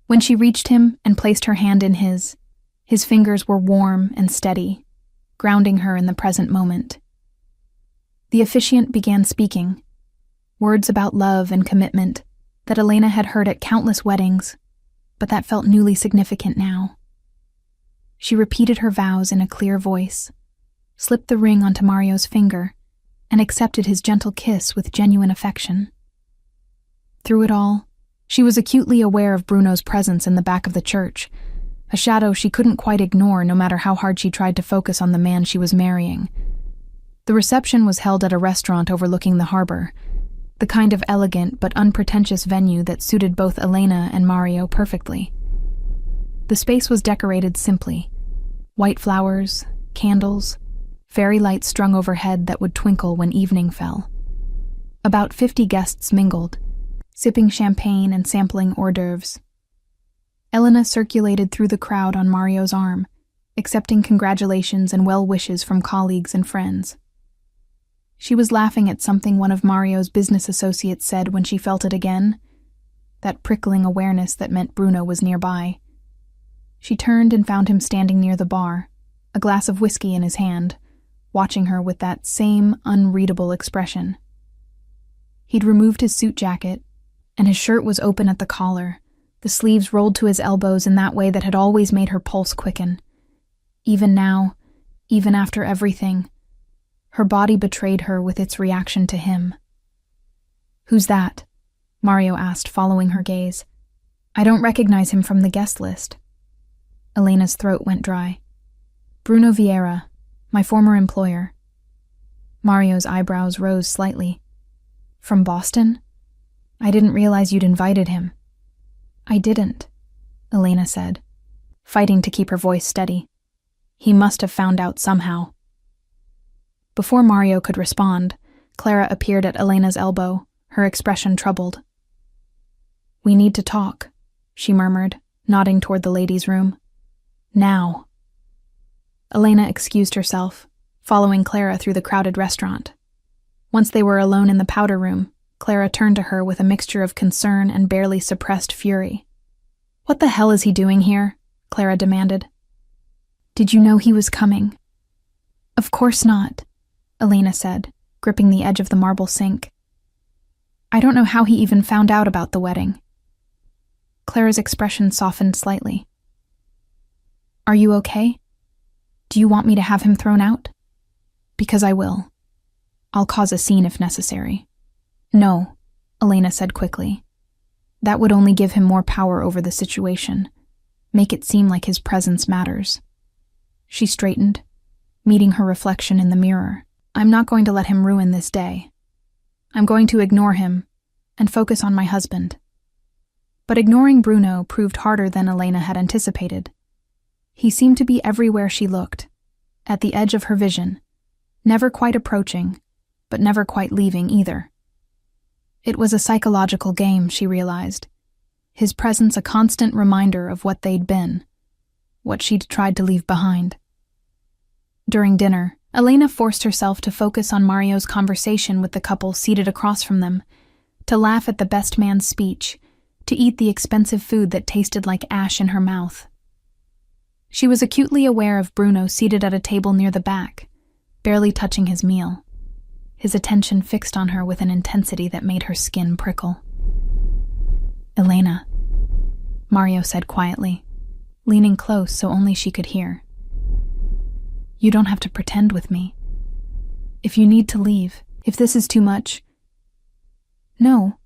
When she reached him and placed her hand in his fingers were warm and steady, grounding her in the present moment. The officiant began speaking, words about love and commitment that Elena had heard at countless weddings, but that felt newly significant now. She repeated her vows in a clear voice, slipped the ring onto Mario's finger, and accepted his gentle kiss with genuine affection. Through it all, she was acutely aware of Bruno's presence in the back of the church, a shadow she couldn't quite ignore no matter how hard she tried to focus on the man she was marrying. The reception was held at a restaurant overlooking the harbor, the kind of elegant but unpretentious venue that suited both Elena and Mario perfectly. The space was decorated simply: white flowers, candles, fairy lights strung overhead that would twinkle when evening fell. About 50 guests mingled, sipping champagne and sampling hors d'oeuvres. Elena circulated through the crowd on Mario's arm, accepting congratulations and well wishes from colleagues and friends. She was laughing at something one of Mario's business associates said when she felt it again, that prickling awareness that meant Bruno was nearby. She turned and found him standing near the bar, a glass of whiskey in his hand, watching her with that same unreadable expression. He'd removed his suit jacket, and his shirt was open at the collar, the sleeves rolled to his elbows in that way that had always made her pulse quicken. Even now, even after everything, her body betrayed her with its reaction to him. "Who's that?" Mario asked, following her gaze. "I don't recognize him from the guest list." Elena's throat went dry. "Bruno Vieira, my former employer." Mario's eyebrows rose slightly. "From Boston? I didn't realize you'd invited him." "I didn't," Elena said, fighting to keep her voice steady. "He must have found out somehow." Before Mario could respond, Clara appeared at Elena's elbow, her expression troubled. "We need to talk," she murmured, nodding toward the ladies' room. "Now." Elena excused herself, following Clara through the crowded restaurant. Once they were alone in the powder room, Clara turned to her with a mixture of concern and barely suppressed fury. "What the hell is he doing here?" Clara demanded. "Did you know he was coming?" "Of course not," Elena said, gripping the edge of the marble sink. "I don't know how he even found out about the wedding." Clara's expression softened slightly. "Are you okay? Do you want me to have him thrown out?" "Because I will. I'll cause a scene if necessary." "No," Elena said quickly. "That would only give him more power over the situation, make it seem like his presence matters." She straightened, meeting her reflection in the mirror. "I'm not going to let him ruin this day. I'm going to ignore him and focus on my husband." But ignoring Bruno proved harder than Elena had anticipated. He seemed to be everywhere she looked, at the edge of her vision, never quite approaching, but never quite leaving either. It was a psychological game, she realized, his presence a constant reminder of what they'd been, what she'd tried to leave behind. During dinner, Elena forced herself to focus on Mario's conversation with the couple seated across from them, to laugh at the best man's speech, to eat the expensive food that tasted like ash in her mouth. She was acutely aware of Bruno seated at a table near the back, barely touching his meal, his attention fixed on her with an intensity that made her skin prickle. "Elena," Mario said quietly, leaning close so only she could hear. "You don't have to pretend with me. If you need to leave, if this is too much—" "No,"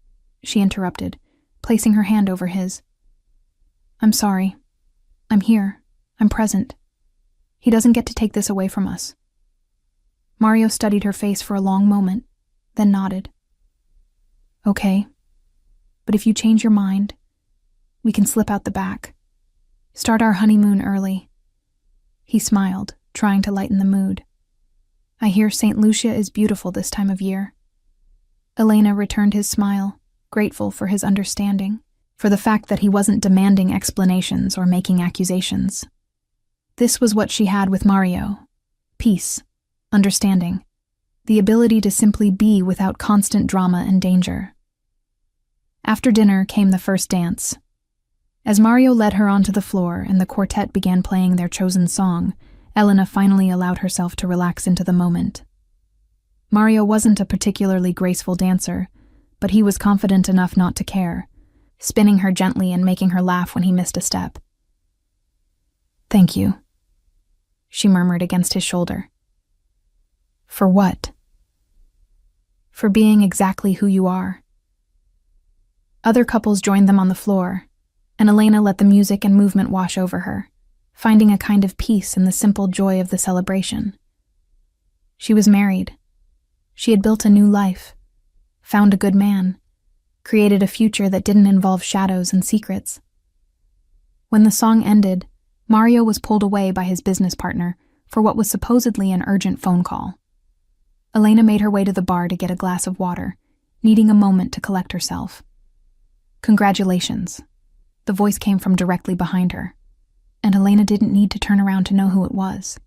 she interrupted, placing her hand over his. "I'm sorry. I'm here. I'm present. He doesn't get to take this away from us." Mario studied her face for a long moment, then nodded. "Okay. But if you change your mind, we can slip out the back. Start our honeymoon early." He smiled, trying to lighten the mood. "I hear St. Lucia is beautiful this time of year." Elena returned his smile, grateful for his understanding, for the fact that he wasn't demanding explanations or making accusations. This was what she had with Mario: peace, understanding, the ability to simply be without constant drama and danger. After dinner came the first dance. As Mario led her onto the floor and the quartet began playing their chosen song, Elena finally allowed herself to relax into the moment. Mario wasn't a particularly graceful dancer, but he was confident enough not to care, spinning her gently and making her laugh when he missed a step. "Thank you," she murmured against his shoulder. "For what?" "For being exactly who you are." Other couples joined them on the floor, and Elena let the music and movement wash over her, finding a kind of peace in the simple joy of the celebration. She was married. She had built a new life, found a good man, created a future that didn't involve shadows and secrets. When the song ended, Mario was pulled away by his business partner for what was supposedly an urgent phone call. Elena made her way to the bar to get a glass of water, needing a moment to collect herself. "Congratulations." The voice came from directly behind her, and Elena didn't need to turn around to know who it was.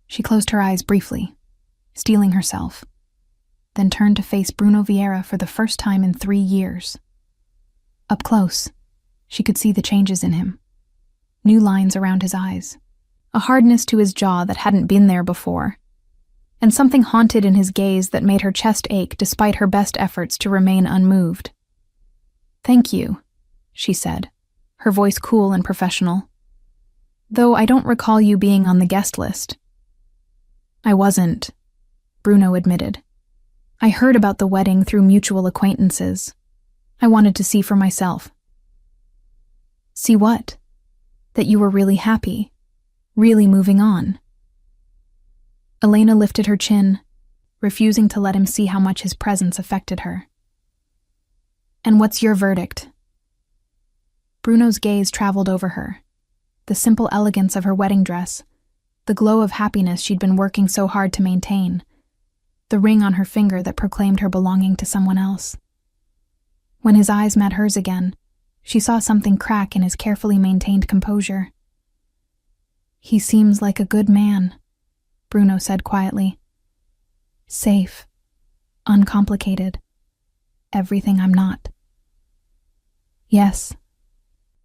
She closed her eyes briefly, steeling herself, then turned to face Bruno Vieira for the first time in 3 years. Up close, she could see the changes in him. New lines around his eyes, a hardness to his jaw that hadn't been there before, and something haunted in his gaze that made her chest ache despite her best efforts to remain unmoved. "Thank you," she said, her voice cool and professional. "Though I don't recall you being on the guest list." "I wasn't," Bruno admitted. "I heard about the wedding through mutual acquaintances. I wanted to see for myself." "See what?" "That you were really happy, really moving on." Elena lifted her chin, refusing to let him see how much his presence affected her. "And what's your verdict?" Bruno's gaze traveled over her, the simple elegance of her wedding dress, the glow of happiness she'd been working so hard to maintain, the ring on her finger that proclaimed her belonging to someone else. When his eyes met hers again, she saw something crack in his carefully maintained composure. "He seems like a good man," Bruno said quietly. "Safe, uncomplicated, everything I'm not. Yes,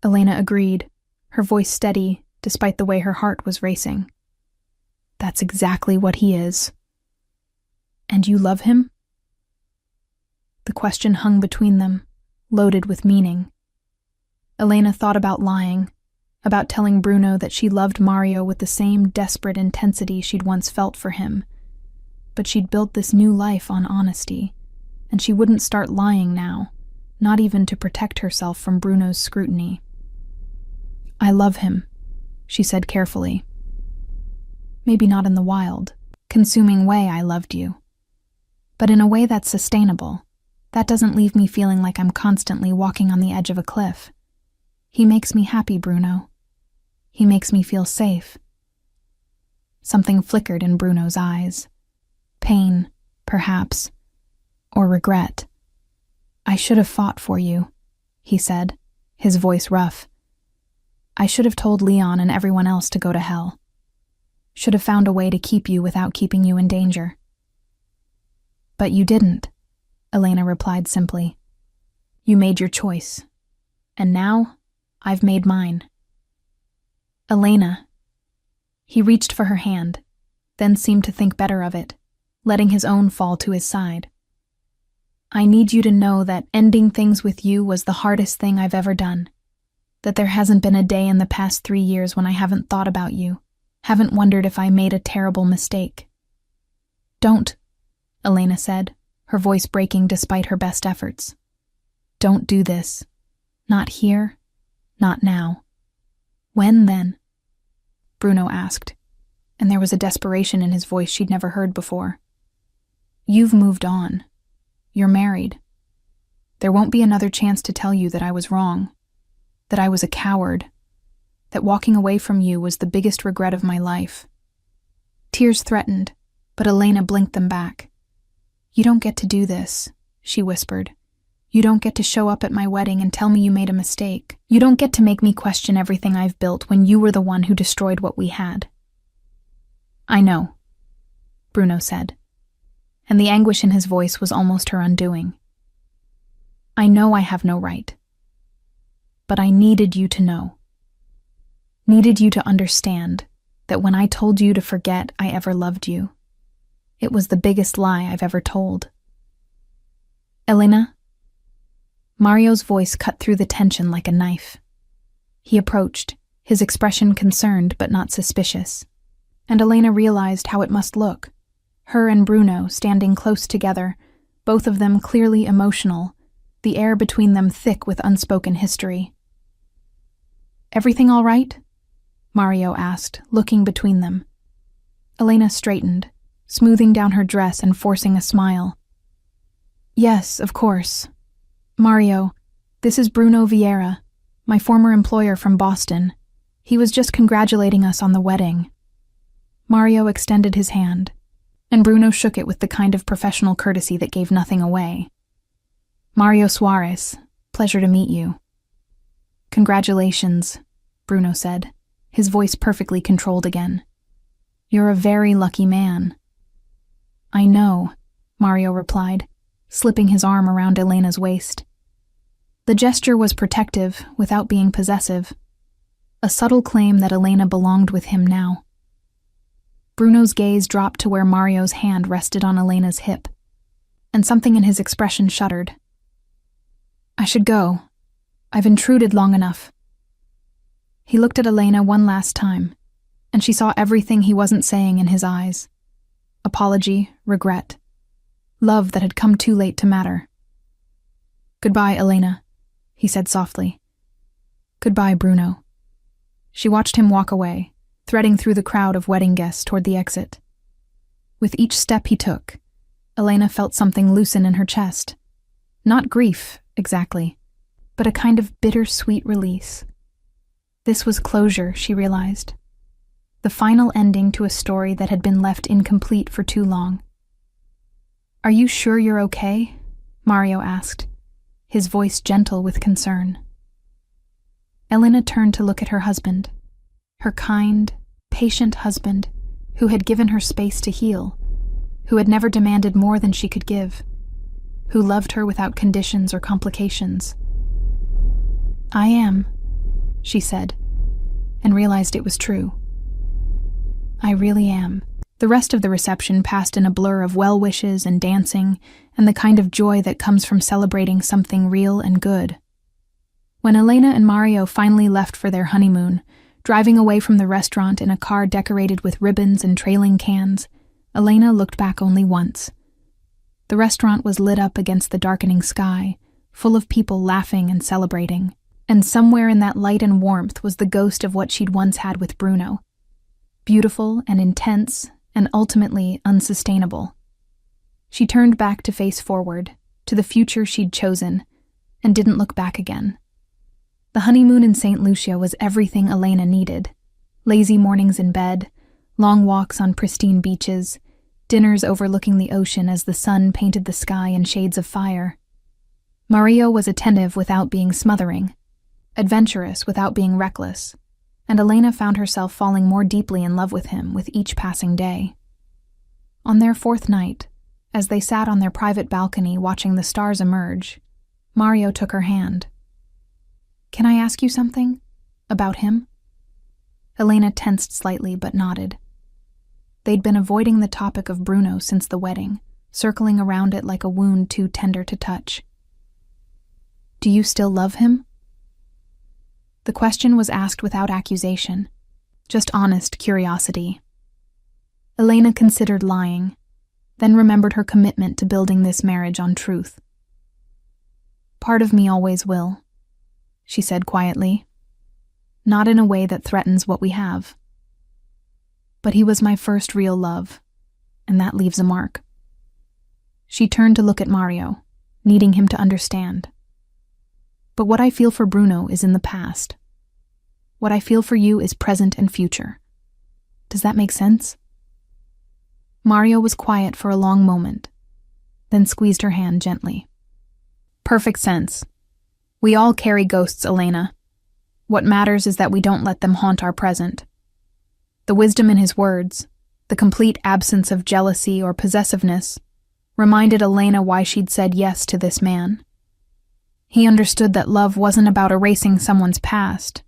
Elena agreed, her voice steady despite the way her heart was racing. That's exactly what he is. And you love him? The question hung between them, loaded with meaning. Elena thought about lying, about telling Bruno that she loved Mario with the same desperate intensity she'd once felt for him. But she'd built this new life on honesty, and she wouldn't start lying now, not even to protect herself from Bruno's scrutiny. I love him, she said carefully. Maybe not in the wild, consuming way I loved you, but in a way that's sustainable. That doesn't leave me feeling like I'm constantly walking on the edge of a cliff. He makes me happy, Bruno. He makes me feel safe. Something flickered in Bruno's eyes. Pain, perhaps, or regret. I should have fought for you, he said, his voice rough. I should have told Leon and everyone else to go to hell. Should have found a way to keep you without keeping you in danger. But you didn't, Elena replied simply. You made your choice. And now, I've made mine. Elena. He reached for her hand, then seemed to think better of it, letting his own fall to his side. I need you to know that ending things with you was the hardest thing I've ever done. That there hasn't been a day in the past 3 years when I haven't thought about you, haven't wondered if I made a terrible mistake. Don't, Elena said, her voice breaking despite her best efforts. Don't do this. Not here, not now. When then? Bruno asked, and there was a desperation in his voice she'd never heard before. You've moved on. You're married. There won't be another chance to tell you that I was wrong, that I was a coward, that walking away from you was the biggest regret of my life. Tears threatened, but Elena blinked them back. You don't get to do this, she whispered. You don't get to show up at my wedding and tell me you made a mistake. You don't get to make me question everything I've built when you were the one who destroyed what we had. I know, Bruno said, and the anguish in his voice was almost her undoing. I know I have no right. But I needed you to know. Needed you to understand that when I told you to forget I ever loved you, it was the biggest lie I've ever told. Elena? Mario's voice cut through the tension like a knife. He approached, his expression concerned but not suspicious, and Elena realized how it must look. Her and Bruno standing close together, both of them clearly emotional, the air between them thick with unspoken history. Everything all right? Mario asked, looking between them. Elena straightened, smoothing down her dress and forcing a smile. Yes, of course. Mario, this is Bruno Vieira, my former employer from Boston. He was just congratulating us on the wedding. Mario extended his hand, and Bruno shook it with the kind of professional courtesy that gave nothing away. Mario Suarez, pleasure to meet you. Congratulations, Bruno said, his voice perfectly controlled again. You're a very lucky man. I know, Mario replied, slipping his arm around Elena's waist. The gesture was protective without being possessive, a subtle claim that Elena belonged with him now. Bruno's gaze dropped to where Mario's hand rested on Elena's hip, and something in his expression shuddered. I should go. I've intruded long enough. He looked at Elena one last time, and she saw everything he wasn't saying in his eyes. Apology, regret, love that had come too late to matter. Goodbye, Elena, he said softly. Goodbye, Bruno. She watched him walk away, threading through the crowd of wedding guests toward the exit. With each step he took, Elena felt something loosen in her chest. Not grief, exactly, but a kind of bittersweet release. This was closure, she realized. The final ending to a story that had been left incomplete for too long. Are you sure you're okay? Mario asked, his voice gentle with concern. Elena turned to look at her husband, her kind, patient husband, who had given her space to heal, who had never demanded more than she could give. who loved her without conditions or complications. "I am," she said, and realized it was true. "I really am." The rest of the reception passed in a blur of well wishes and dancing and the kind of joy that comes from celebrating something real and good. When Elena and Mario finally left for their honeymoon, driving away from the restaurant in a car decorated with ribbons and trailing cans, Elena looked back only once. The restaurant was lit up against the darkening sky, full of people laughing and celebrating, and somewhere in that light and warmth was the ghost of what she'd once had with Bruno. Beautiful and intense, and ultimately unsustainable. She turned back to face forward, to the future she'd chosen, and didn't look back again. The honeymoon in St. Lucia was everything Elena needed. Lazy mornings in bed, long walks on pristine beaches, dinners overlooking the ocean as the sun painted the sky in shades of fire. Mario was attentive without being smothering, adventurous without being reckless, and Elena found herself falling more deeply in love with him with each passing day. On their fourth night, as they sat on their private balcony watching the stars emerge, Mario took her hand. "Can I ask you something? About him?" Elena tensed slightly but nodded. They'd been avoiding the topic of Bruno since the wedding, circling around it like a wound too tender to touch. "Do you still love him?" The question was asked without accusation, just honest curiosity. Elena considered lying, then remembered her commitment to building this marriage on truth. "Part of me always will," she said quietly, "not in a way that threatens what we have. But he was my first real love, and that leaves a mark." She turned to look at Mario, needing him to understand. "But what I feel for Bruno is in the past. What I feel for you is present and future. Does that make sense?" Mario was quiet for a long moment, then squeezed her hand gently. "Perfect sense. We all carry ghosts, Elena. What matters is that we don't let them haunt our present." The wisdom in his words, the complete absence of jealousy or possessiveness, reminded Elena why she'd said yes to this man. He understood that love wasn't about erasing someone's past,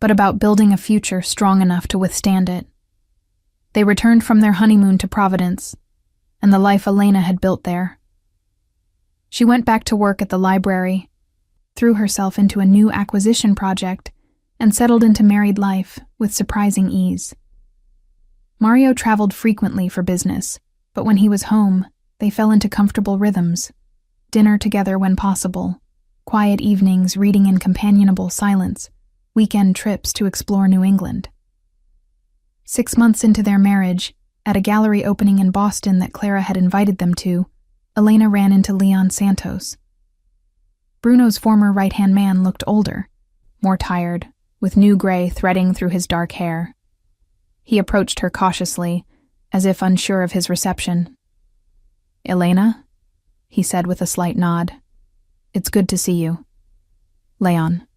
but about building a future strong enough to withstand it. They returned from their honeymoon to Providence, and the life Elena had built there. She went back to work at the library, threw herself into a new acquisition project, and settled into married life with surprising ease. Mario traveled frequently for business, but when he was home, they fell into comfortable rhythms. Dinner together when possible, quiet evenings reading in companionable silence, weekend trips to explore New England. 6 months into their marriage, at a gallery opening in Boston that Clara had invited them to, Elena ran into Leon Santos. Bruno's former right-hand man looked older, more tired, with new gray threading through his dark hair. He approached her cautiously, as if unsure of his reception. "Elena?" he said with a slight nod. "It's good to see you." "Leon."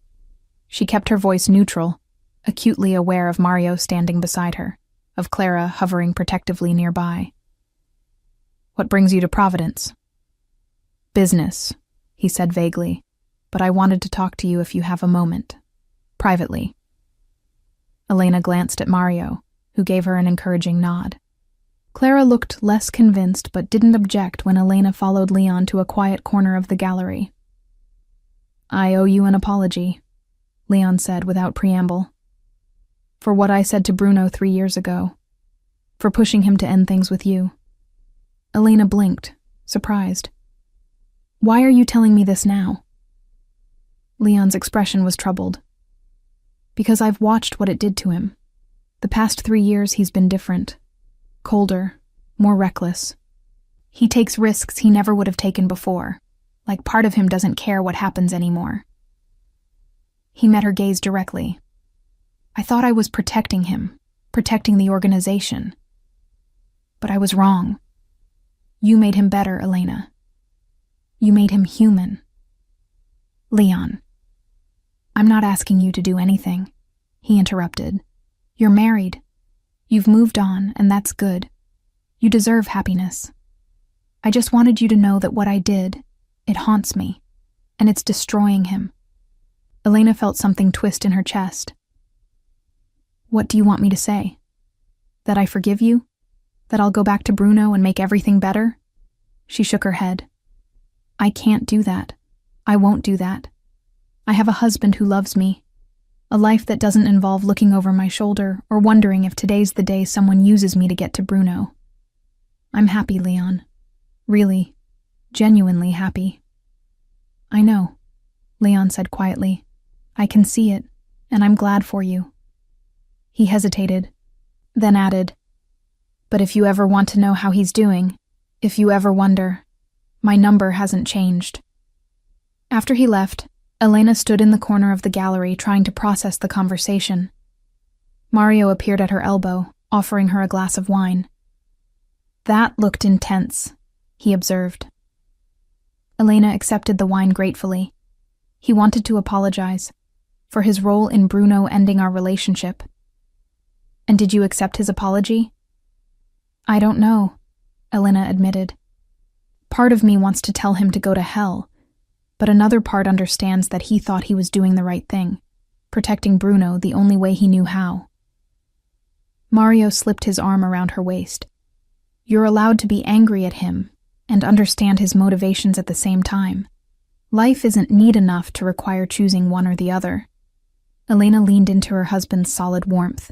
She kept her voice neutral, acutely aware of Mario standing beside her, of Clara hovering protectively nearby. "What brings you to Providence?" "Business," he said vaguely, "but I wanted to talk to you if you have a moment. Privately." Elena glanced at Mario, who gave her an encouraging nod. Clara looked less convinced but didn't object when Elena followed Leon to a quiet corner of the gallery. "I owe you an apology," Leon said without preamble. "For what I said to Bruno 3 years ago. For pushing him to end things with you." Elena blinked, surprised. "Why are you telling me this now?" Leon's expression was troubled. "Because I've watched what it did to him. The past 3 years he's been different. Colder, more reckless. He takes risks he never would have taken before, like part of him doesn't care what happens anymore." He met her gaze directly. "I thought I was protecting him, protecting the organization. But I was wrong. You made him better, Elena. You made him human." "Leon." "I'm not asking you to do anything," he interrupted. "You're married. You've moved on, and that's good. You deserve happiness. I just wanted you to know that what I did, It haunts me, and it's destroying him. Elena felt something twist in her chest. What do you want me to say? That I forgive you? That I'll go back to Bruno and make everything better? She shook her head. I can't do that. I won't do that. I have a husband who loves me. A life that doesn't involve looking over my shoulder or wondering if today's the day someone uses me to get to Bruno. I'm happy, Leon. Really, genuinely happy. I know, Leon said quietly. I can see it, and I'm glad for you. He hesitated, then added, but if you ever want to know how he's doing, if you ever wonder, my number hasn't changed. After he left, Elena stood in the corner of the gallery trying to process the conversation. Mario appeared at her elbow, offering her a glass of wine. That looked intense, he observed. Elena accepted the wine gratefully. He wanted to apologize for his role in Bruno ending our relationship. And did you accept his apology? I don't know, Elena admitted. Part of me wants to tell him to go to hell, but another part understands that he thought he was doing the right thing, protecting Bruno the only way he knew how. Mario slipped his arm around her waist. You're allowed to be angry at him and understand his motivations at the same time. Life isn't neat enough to require choosing one or the other. Elena leaned into her husband's solid warmth,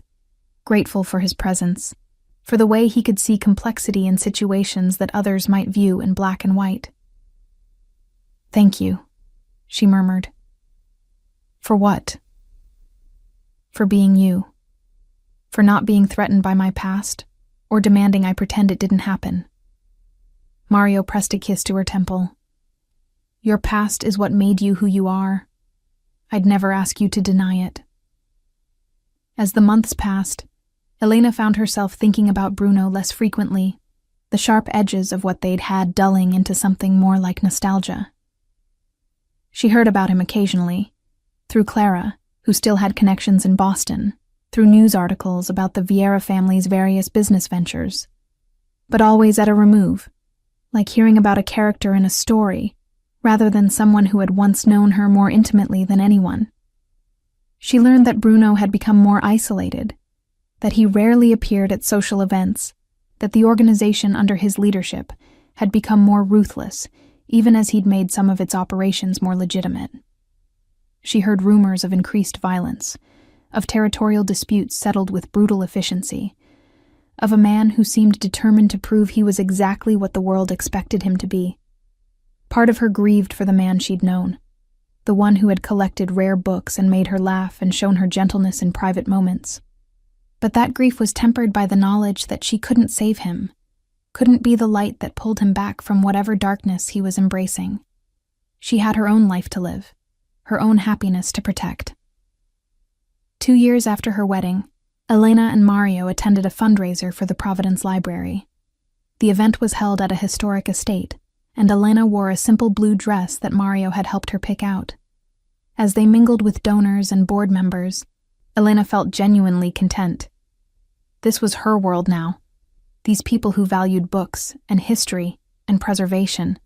grateful for his presence, for the way he could see complexity in situations that others might view in black and white. Thank you, she murmured. For what? For being you. For not being threatened by my past, or demanding I pretend it didn't happen. Mario pressed a kiss to her temple. Your past is what made you who you are. I'd never ask you to deny it. As the months passed, Elena found herself thinking about Bruno less frequently, the sharp edges of what they'd had dulling into something more like nostalgia. She heard about him occasionally, through Clara, who still had connections in Boston, through news articles about the Vieira family's various business ventures, but always at a remove, like hearing about a character in a story, rather than someone who had once known her more intimately than anyone. She learned that Bruno had become more isolated, that he rarely appeared at social events, that the organization under his leadership had become more ruthless, even as he'd made some of its operations more legitimate. She heard rumors of increased violence, of territorial disputes settled with brutal efficiency, of a man who seemed determined to prove he was exactly what the world expected him to be. Part of her grieved for the man she'd known, the one who had collected rare books and made her laugh and shown her gentleness in private moments. But that grief was tempered by the knowledge that she couldn't save him, couldn't be the light that pulled him back from whatever darkness he was embracing. She had her own life to live, her own happiness to protect. 2 years after her wedding, Elena and Mario attended a fundraiser for the Providence Library. The event was held at a historic estate, and Elena wore a simple blue dress that Mario had helped her pick out. As they mingled with donors and board members, Elena felt genuinely content. This was her world now, these people who valued books and history and preservation.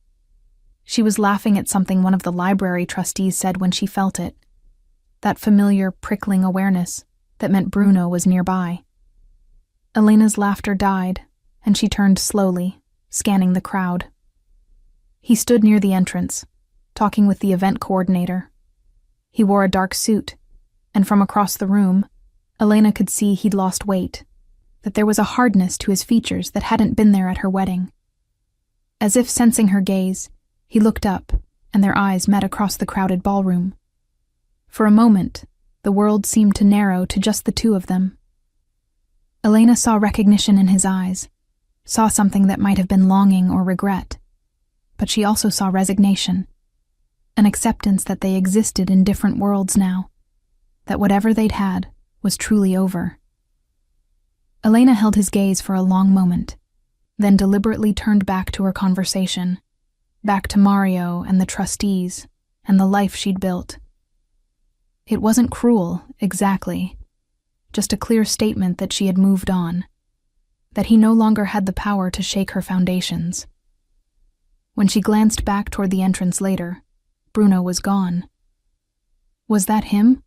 She was laughing at something one of the library trustees said when she felt it, that familiar, prickling awareness that meant Bruno was nearby. Elena's laughter died, and she turned slowly, scanning the crowd. He stood near the entrance, talking with the event coordinator. He wore a dark suit, and from across the room, Elena could see he'd lost weight, that there was a hardness to his features that hadn't been there at her wedding. As if sensing her gaze, he looked up, and their eyes met across the crowded ballroom. For a moment, the world seemed to narrow to just the two of them. Elena saw recognition in his eyes, saw something that might have been longing or regret, but she also saw resignation, an acceptance that they existed in different worlds now, that whatever they'd had was truly over. Elena held his gaze for a long moment, then deliberately turned back to her conversation, back to Mario and the trustees and the life she'd built. It wasn't cruel, exactly, just a clear statement that she had moved on, that he no longer had the power to shake her foundations. When she glanced back toward the entrance later, Bruno was gone. "Was that him?"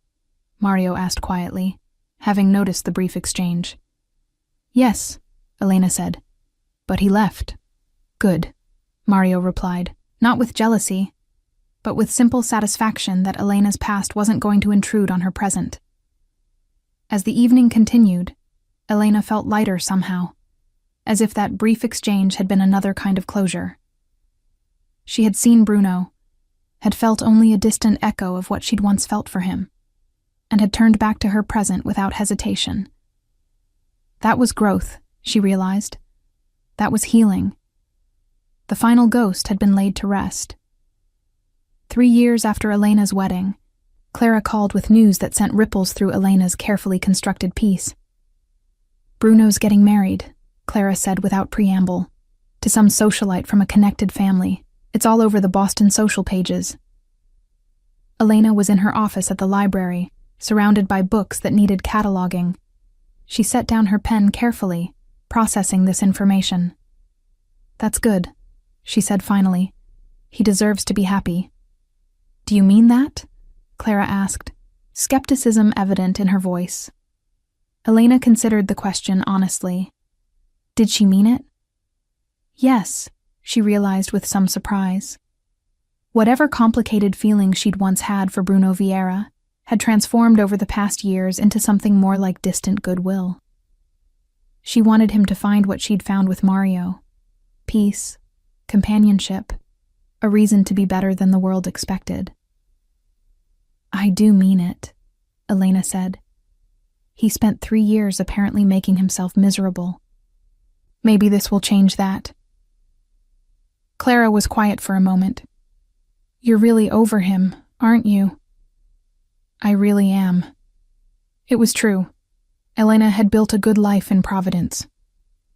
Mario asked quietly, having noticed the brief exchange. "Yes," Elena said, "but he left." "Good," Mario replied, not with jealousy, but with simple satisfaction that Elena's past wasn't going to intrude on her present. As the evening continued, Elena felt lighter somehow, as if that brief exchange had been another kind of closure. She had seen Bruno, had felt only a distant echo of what she'd once felt for him, and had turned back to her present without hesitation. That was growth, she realized. That was healing. The final ghost had been laid to rest. 3 years after Elena's wedding, Clara called with news that sent ripples through Elena's carefully constructed piece. "Bruno's getting married," Clara said without preamble, "to some socialite from a connected family. It's all over the Boston social pages." Elena was in her office at the library, surrounded by books that needed cataloging. She set down her pen carefully, processing this information. "That's good," she said finally. "He deserves to be happy." "Do you mean that?" Clara asked, skepticism evident in her voice. Elena considered the question honestly. Did she mean it? Yes, she realized with some surprise. Whatever complicated feelings she'd once had for Bruno Vieira had transformed over the past years into something more like distant goodwill. She wanted him to find what she'd found with Mario: peace, companionship, a reason to be better than the world expected. "I do mean it," Elena said. "He spent 3 years apparently making himself miserable. Maybe this will change that." Clara was quiet for a moment. "You're really over him, aren't you?" "I really am." It was true. Elena had built a good life in Providence.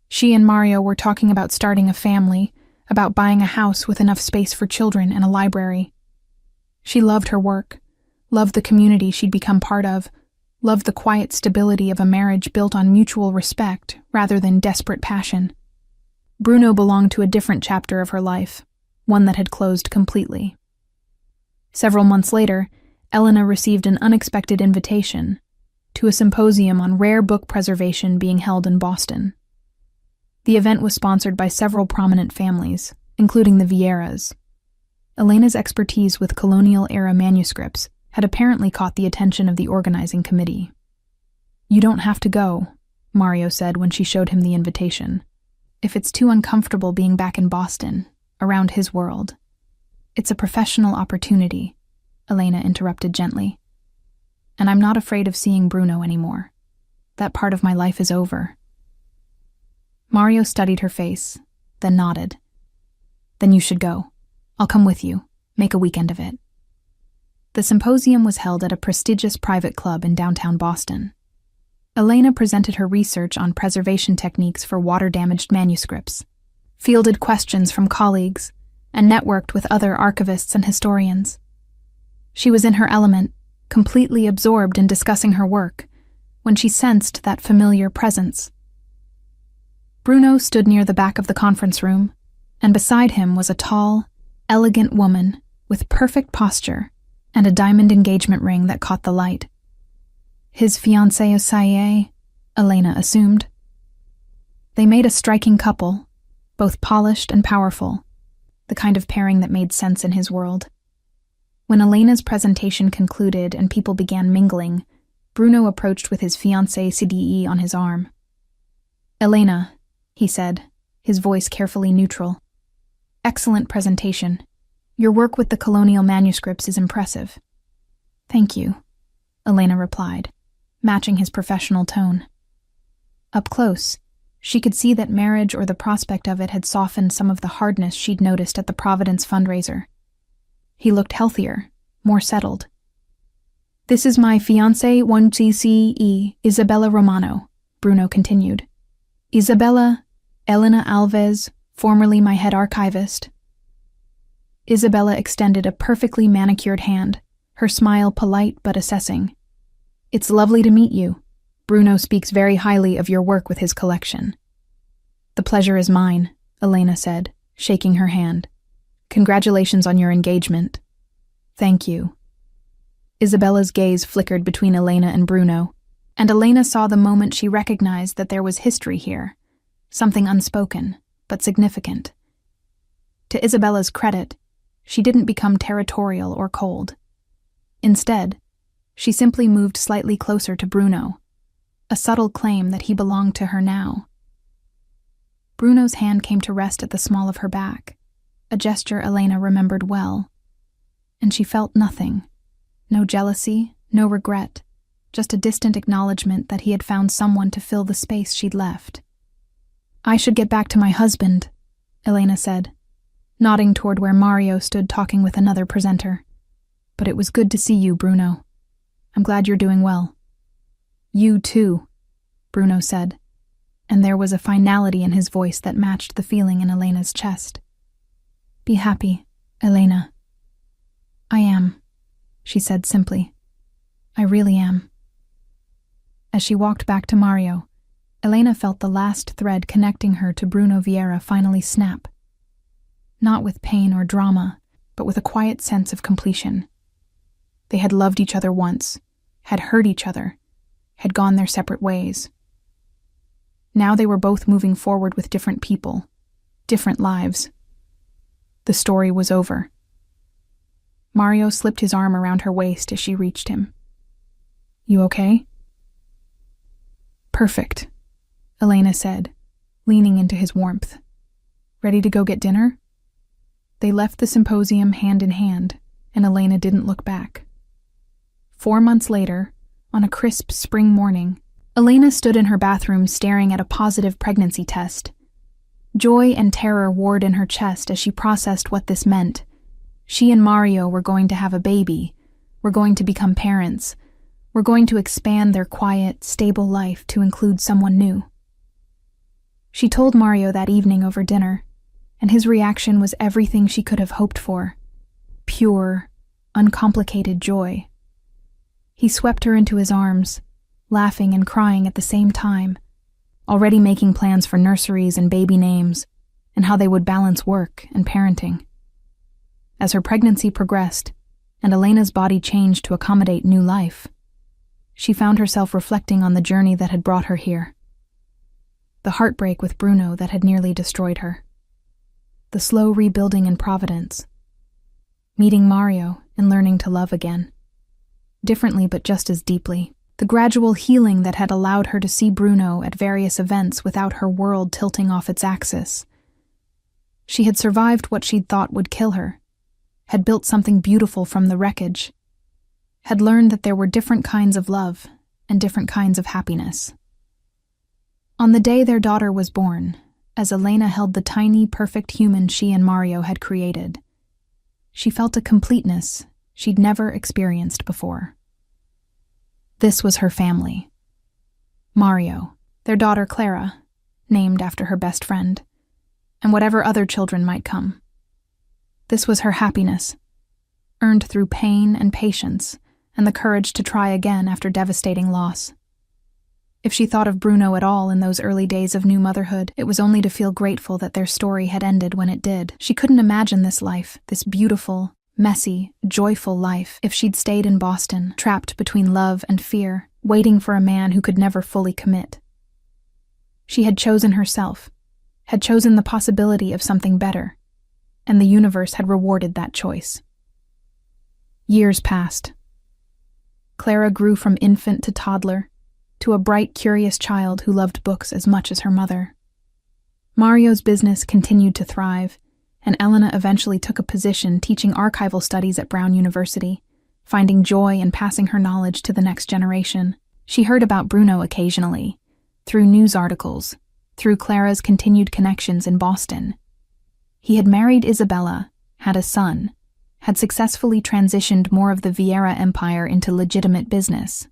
She and Mario were talking about starting a family, about buying a house with enough space for children and a library. She loved her work, loved the community she'd become part of, loved the quiet stability of a marriage built on mutual respect rather than desperate passion. Bruno belonged to a different chapter of her life, one that had closed completely. Several months later, Elena received an unexpected invitation to a symposium on rare book preservation being held in Boston. The event was sponsored by several prominent families, including the Vieiras. Elena's expertise with colonial-era manuscripts had apparently caught the attention of the organizing committee. "You don't have to go," Mario said when she showed him the invitation. "If it's too uncomfortable being back in Boston, around his world." "It's a professional opportunity," Elena interrupted gently. "And I'm not afraid of seeing Bruno anymore. That part of my life is over." Mario studied her face, then nodded. "Then you should go. I'll come with you. Make a weekend of it." The symposium was held at a prestigious private club in downtown Boston. Elena presented her research on preservation techniques for water-damaged manuscripts, fielded questions from colleagues, and networked with other archivists and historians. She was in her element, completely absorbed in discussing her work, when she sensed that familiar presence. Bruno stood near the back of the conference room, and beside him was a tall, elegant woman with perfect posture and a diamond engagement ring that caught the light. His fiancée Osaie, Elena assumed. They made a striking couple, both polished and powerful, the kind of pairing that made sense in his world. When Elena's presentation concluded and people began mingling, Bruno approached with his fiancée CDE on his arm. "Elena," he said, his voice carefully neutral. "Excellent presentation. Your work with the colonial manuscripts is impressive." "Thank you," Elena replied, matching his professional tone. Up close, she could see that marriage or the prospect of it had softened some of the hardness she'd noticed at the Providence fundraiser. He looked healthier, more settled. "This is my fiancée 1CCE, Isabella Romano," Bruno continued. "Isabella, Elena Alves, formerly my head archivist." Isabella extended a perfectly manicured hand, her smile polite but assessing. "It's lovely to meet you. Bruno speaks very highly of your work with his collection." "The pleasure is mine," Elena said, shaking her hand. Congratulations on your engagement. Thank you. Isabella's gaze flickered between Elena and Bruno, and Elena saw the moment she recognized that there was history here, something unspoken, but significant. To Isabella's credit, she didn't become territorial or cold. Instead, she simply moved slightly closer to Bruno, a subtle claim that he belonged to her now. Bruno's hand came to rest at the small of her back, a gesture Elena remembered well. And she felt nothing. No jealousy, no regret, just a distant acknowledgement that he had found someone to fill the space she'd left. I should get back to my husband, Elena said, nodding toward where Mario stood talking with another presenter. But it was good to see you, Bruno. I'm glad you're doing well. You too, Bruno said, and there was a finality in his voice that matched the feeling in Elena's chest. Be happy, Elena. I am, she said simply. I really am. As she walked back to Mario, Elena felt the last thread connecting her to Bruno Vieira finally snap. Not with pain or drama, but with a quiet sense of completion. They had loved each other once, had hurt each other, had gone their separate ways. Now they were both moving forward with different people, different lives. The story was over. Mario slipped his arm around her waist as she reached him. You okay? Perfect, Elena said, leaning into his warmth. Ready to go get dinner? They left the symposium hand in hand, and Elena didn't look back. 4 months later, on a crisp spring morning, Elena stood in her bathroom staring at a positive pregnancy test. Joy and terror warred in her chest as she processed what this meant. She and Mario were going to have a baby, were going to become parents, were going to expand their quiet, stable life to include someone new. She told Mario that evening over dinner, and his reaction was everything she could have hoped for. Pure, uncomplicated joy. He swept her into his arms, laughing and crying at the same time, already making plans for nurseries and baby names, and how they would balance work and parenting. As her pregnancy progressed, and Elena's body changed to accommodate new life, she found herself reflecting on the journey that had brought her here. The heartbreak with Bruno that had nearly destroyed her. The slow rebuilding in Providence. Meeting Mario and learning to love again. Differently but just as deeply. The gradual healing that had allowed her to see Bruno at various events without her world tilting off its axis. She had survived what she'd thought would kill her, had built something beautiful from the wreckage, had learned that there were different kinds of love and different kinds of happiness. On the day their daughter was born, as Elena held the tiny, perfect human she and Mario had created, she felt a completeness she'd never experienced before. This was her family. Mario, their daughter Clara, named after her best friend, and whatever other children might come. This was her happiness, earned through pain and patience, and the courage to try again after devastating loss. If she thought of Bruno at all in those early days of new motherhood, it was only to feel grateful that their story had ended when it did. She couldn't imagine this life, this beautiful, messy, joyful life, if she'd stayed in Boston, trapped between love and fear, waiting for a man who could never fully commit. She had chosen herself, had chosen the possibility of something better, and the universe had rewarded that choice. Years passed. Clara grew from infant to toddler, to a bright, curious child who loved books as much as her mother. Mario's business continued to thrive, and Elena eventually took a position teaching archival studies at Brown University, finding joy in passing her knowledge to the next generation. She heard about Bruno occasionally, through news articles, through Clara's continued connections in Boston. He had married Isabella, had a son, had successfully transitioned more of the Vieira empire into legitimate business.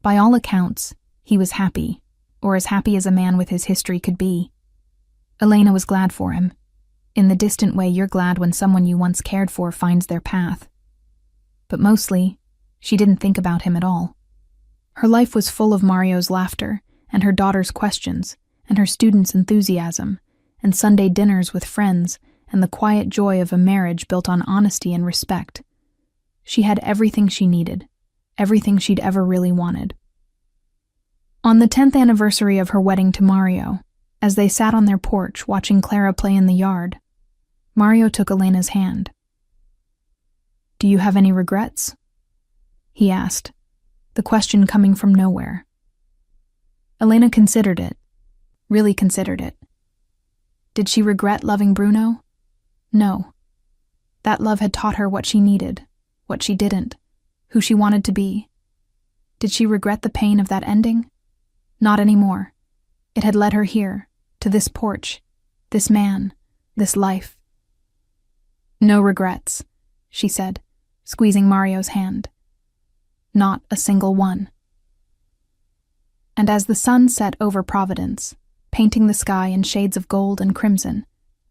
By all accounts, he was happy, or as happy as a man with his history could be. Elena was glad for him, in the distant way you're glad when someone you once cared for finds their path. But mostly, she didn't think about him at all. Her life was full of Mario's laughter, and her daughter's questions, and her students' enthusiasm, and Sunday dinners with friends, and the quiet joy of a marriage built on honesty and respect. She had everything she needed, everything she'd ever really wanted. On the 10th anniversary of her wedding to Mario, as they sat on their porch watching Clara play in the yard, Mario took Elena's hand. "Do you have any regrets?" he asked, the question coming from nowhere. Elena considered it, really considered it. Did she regret loving Bruno? No. That love had taught her what she needed, what she didn't, who she wanted to be. Did she regret the pain of that ending? Not anymore. It had led her here, to this porch, this man, this life. "No regrets," she said, squeezing Mario's hand. "Not a single one." And as the sun set over Providence, painting the sky in shades of gold and crimson,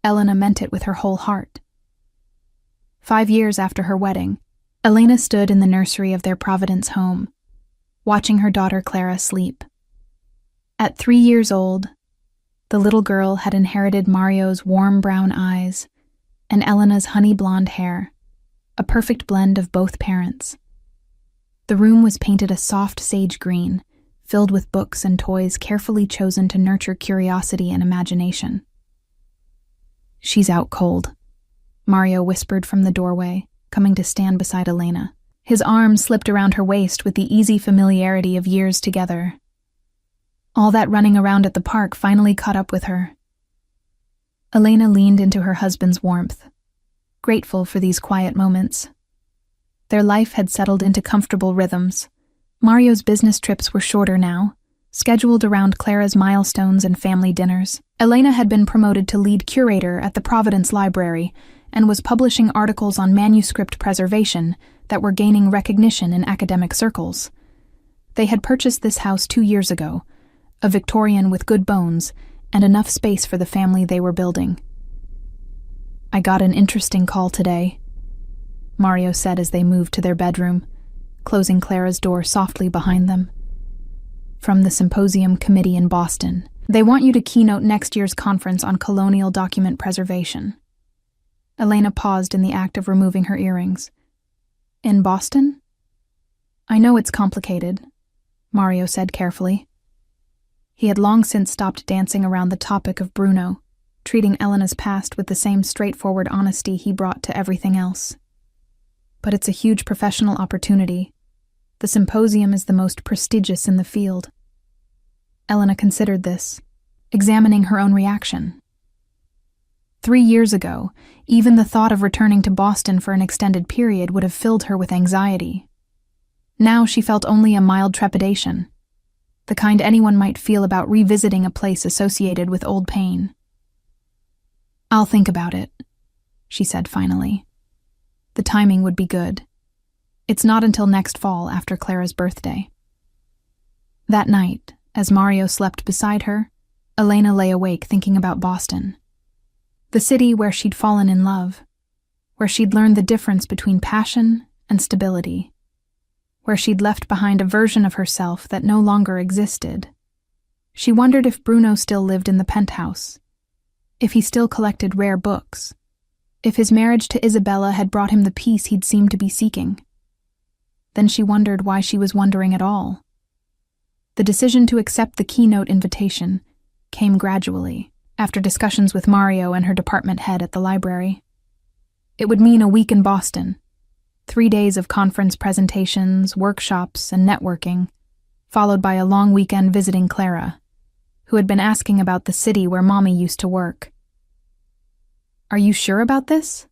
Elena meant it with her whole heart. 5 years after her wedding, Elena stood in the nursery of their Providence home, watching her daughter Clara sleep. At 3 years old, the little girl had inherited Mario's warm brown eyes and Elena's honey blonde hair, a perfect blend of both parents. The room was painted a soft sage green, filled with books and toys carefully chosen to nurture curiosity and imagination. "She's out cold," Mario whispered from the doorway, coming to stand beside Elena. His arm slipped around her waist with the easy familiarity of years together. All that running around at the park finally caught up with her. Elena leaned into her husband's warmth, grateful for these quiet moments. Their life had settled into comfortable rhythms. Mario's business trips were shorter now, scheduled around Clara's milestones and family dinners. Elena had been promoted to lead curator at the Providence Library and was publishing articles on manuscript preservation that were gaining recognition in academic circles. They had purchased this house 2 years ago, a Victorian with good bones and enough space for the family they were building. "I got an interesting call today," Mario said as they moved to their bedroom, closing Clara's door softly behind them. "From the Symposium Committee in Boston. They want you to keynote next year's conference on colonial document preservation." Elena paused in the act of removing her earrings. "In Boston?" "I know it's complicated," Mario said carefully. He had long since stopped dancing around the topic of Bruno, treating Elena's past with the same straightforward honesty he brought to everything else. "But it's a huge professional opportunity. The symposium is the most prestigious in the field." Elena considered this, examining her own reaction. 3 years ago, even the thought of returning to Boston for an extended period would have filled her with anxiety. Now she felt only a mild trepidation, the kind anyone might feel about revisiting a place associated with old pain. "I'll think about it," she said finally. The timing would be good. It's not until next fall after Clara's birthday. That night, as Mario slept beside her, Elena lay awake thinking about Boston. The city where she'd fallen in love, where she'd learned the difference between passion and stability, where she'd left behind a version of herself that no longer existed. She wondered if Bruno still lived in the penthouse, if he still collected rare books, if his marriage to Isabella had brought him the peace he'd seemed to be seeking. Then she wondered why she was wondering at all. The decision to accept the keynote invitation came gradually, after discussions with Mario and her department head at the library. It would mean a week in Boston, 3 days of conference presentations, workshops, and networking, followed by a long weekend visiting Clara, who had been asking about the city where Mommy used to work. "Are you sure about this?"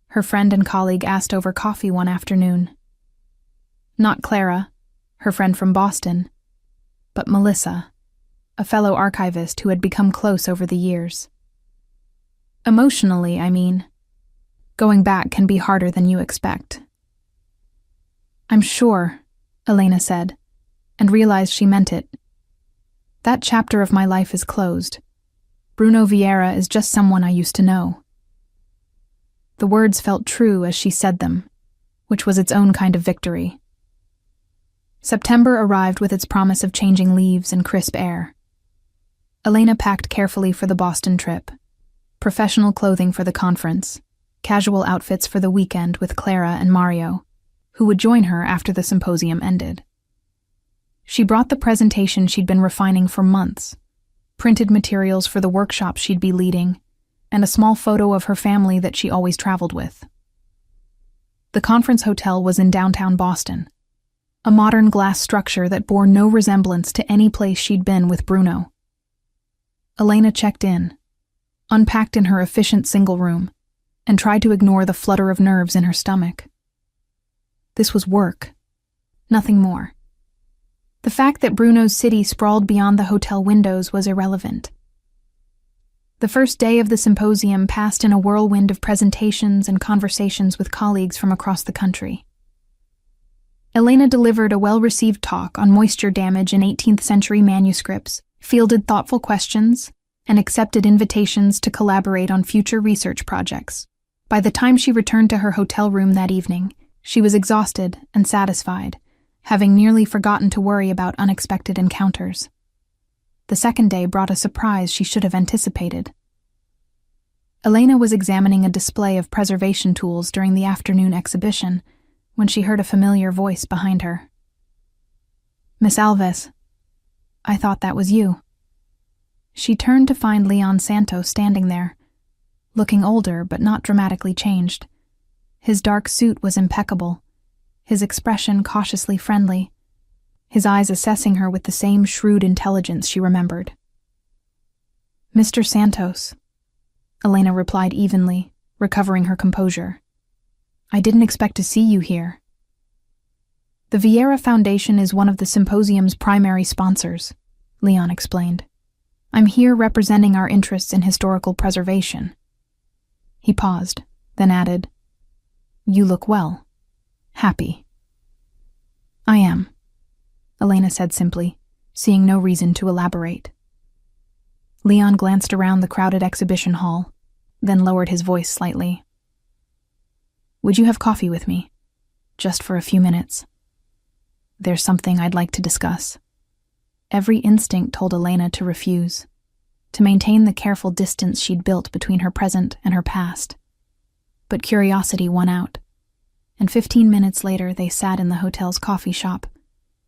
her friend and colleague asked over coffee one afternoon. Not Clara, her friend from Boston, but Melissa, a fellow archivist who had become close over the years. "Emotionally, I mean. Going back can be harder than you expect." "I'm sure," Elena said, and realized she meant it. "That chapter of my life is closed. Bruno Vieira is just someone I used to know." The words felt true as she said them, which was its own kind of victory. September arrived with its promise of changing leaves and crisp air. Elena packed carefully for the Boston trip, professional clothing for the conference, casual outfits for the weekend with Clara and Mario, who would join her after the symposium ended. She brought the presentation she'd been refining for months, printed materials for the workshops she'd be leading, and a small photo of her family that she always traveled with. The conference hotel was in downtown Boston, a modern glass structure that bore no resemblance to any place she'd been with Bruno. Elena checked in, unpacked in her efficient single room, and tried to ignore the flutter of nerves in her stomach. This was work, nothing more. The fact that Bruno's city sprawled beyond the hotel windows was irrelevant. The first day of the symposium passed in a whirlwind of presentations and conversations with colleagues from across the country. Elena delivered a well-received talk on moisture damage in 18th century manuscripts, fielded thoughtful questions, and accepted invitations to collaborate on future research projects. By the time she returned to her hotel room that evening, she was exhausted and satisfied, having nearly forgotten to worry about unexpected encounters. The second day brought a surprise she should have anticipated. Elena was examining a display of preservation tools during the afternoon exhibition when she heard a familiar voice behind her. "Miss Alves, I thought that was you." She turned to find Leon Santos standing there, looking older but not dramatically changed. His dark suit was impeccable, his expression cautiously friendly, his eyes assessing her with the same shrewd intelligence she remembered. "Mr. Santos," Elena replied evenly, recovering her composure. "I didn't expect to see you here." "The Vieira Foundation is one of the symposium's primary sponsors," Leon explained. "I'm here representing our interests in historical preservation." He paused, then added, "You look well. Happy." "I am," Elena said simply, seeing no reason to elaborate. Leon glanced around the crowded exhibition hall, then lowered his voice slightly. "Would you have coffee with me? Just for a few minutes. There's something I'd like to discuss." Every instinct told Elena to refuse, to maintain the careful distance she'd built between her present and her past. But curiosity won out, and 15 minutes later they sat in the hotel's coffee shop,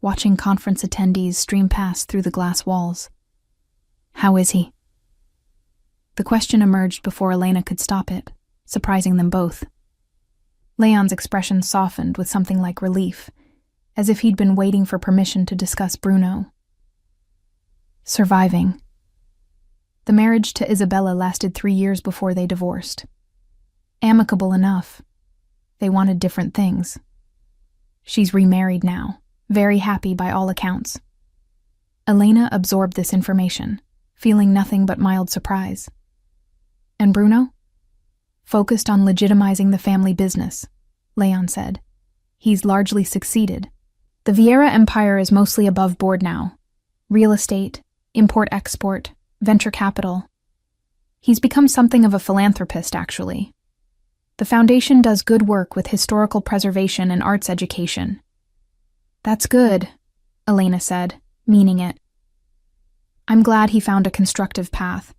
watching conference attendees stream past through the glass walls. "How is he?" The question emerged before Elena could stop it, surprising them both. Leon's expression softened with something like relief, as if he'd been waiting for permission to discuss Bruno. "Surviving." The marriage to Isabella lasted 3 years before they divorced. Amicable enough. They wanted different things. She's remarried now, very happy by all accounts. Elena absorbed this information, feeling nothing but mild surprise. "And Bruno?" "Focused on legitimizing the family business," Leon said. "He's largely succeeded. The Vieira empire is mostly above board now. Real estate, import-export, venture capital. He's become something of a philanthropist, actually. The foundation does good work with historical preservation and arts education." "That's good," Elena said, meaning it. "I'm glad he found a constructive path."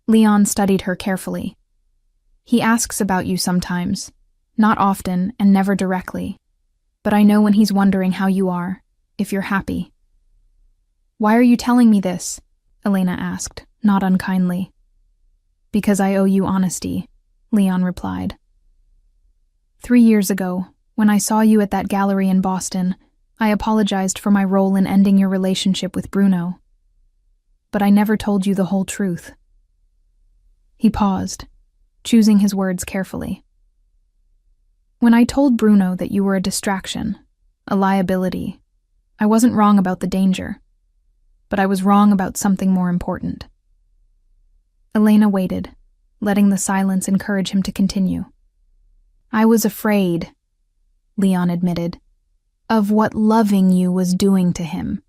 Leon studied her carefully. "He asks about you sometimes, not often and never directly, but I know when he's wondering how you are, if you're happy." "Why are you telling me this?" Elena asked, not unkindly. "Because I owe you honesty," Leon replied. 3 years ago, when I saw you at that gallery in Boston, I apologized for my role in ending your relationship with Bruno. But I never told you the whole truth." He paused, choosing his words carefully. "When I told Bruno that you were a distraction, a liability, I wasn't wrong about the danger, but I was wrong about something more important." Elena waited, letting the silence encourage him to continue. "I was afraid," Leon admitted, "of what loving you was doing to him.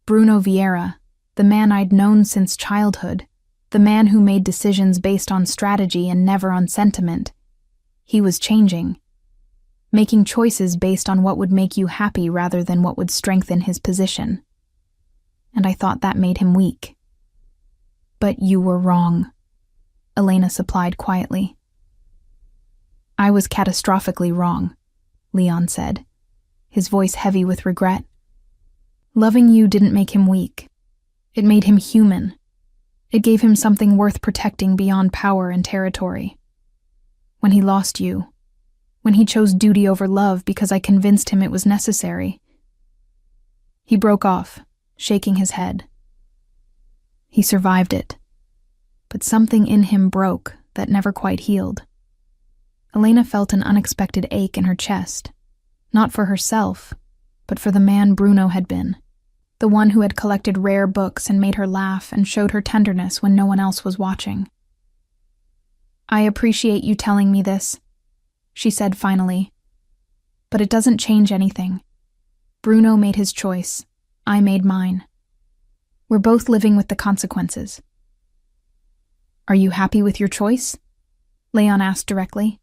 Bruno Vieira, the man I'd known since childhood, the man who made decisions based on strategy and never on sentiment. He was changing, making choices based on what would make you happy rather than what would strengthen his position. And I thought that made him weak. But you were wrong. Elena supplied quietly. I was catastrophically wrong, Leon said, his voice heavy with regret. Loving you didn't make him weak. It made him human. It gave him something worth protecting beyond power and territory. When he lost you, when he chose duty over love because I convinced him it was necessary. He broke off, shaking his head. He survived it, but something in him broke that never quite healed. Elena felt an unexpected ache in her chest, not for herself, but for the man Bruno had been, the one who had collected rare books and made her laugh and showed her tenderness when no one else was watching. I appreciate you telling me this, she said finally, but it doesn't change anything. Bruno made his choice. I made mine. We're both living with the consequences. Are you happy with your choice? Leon asked directly.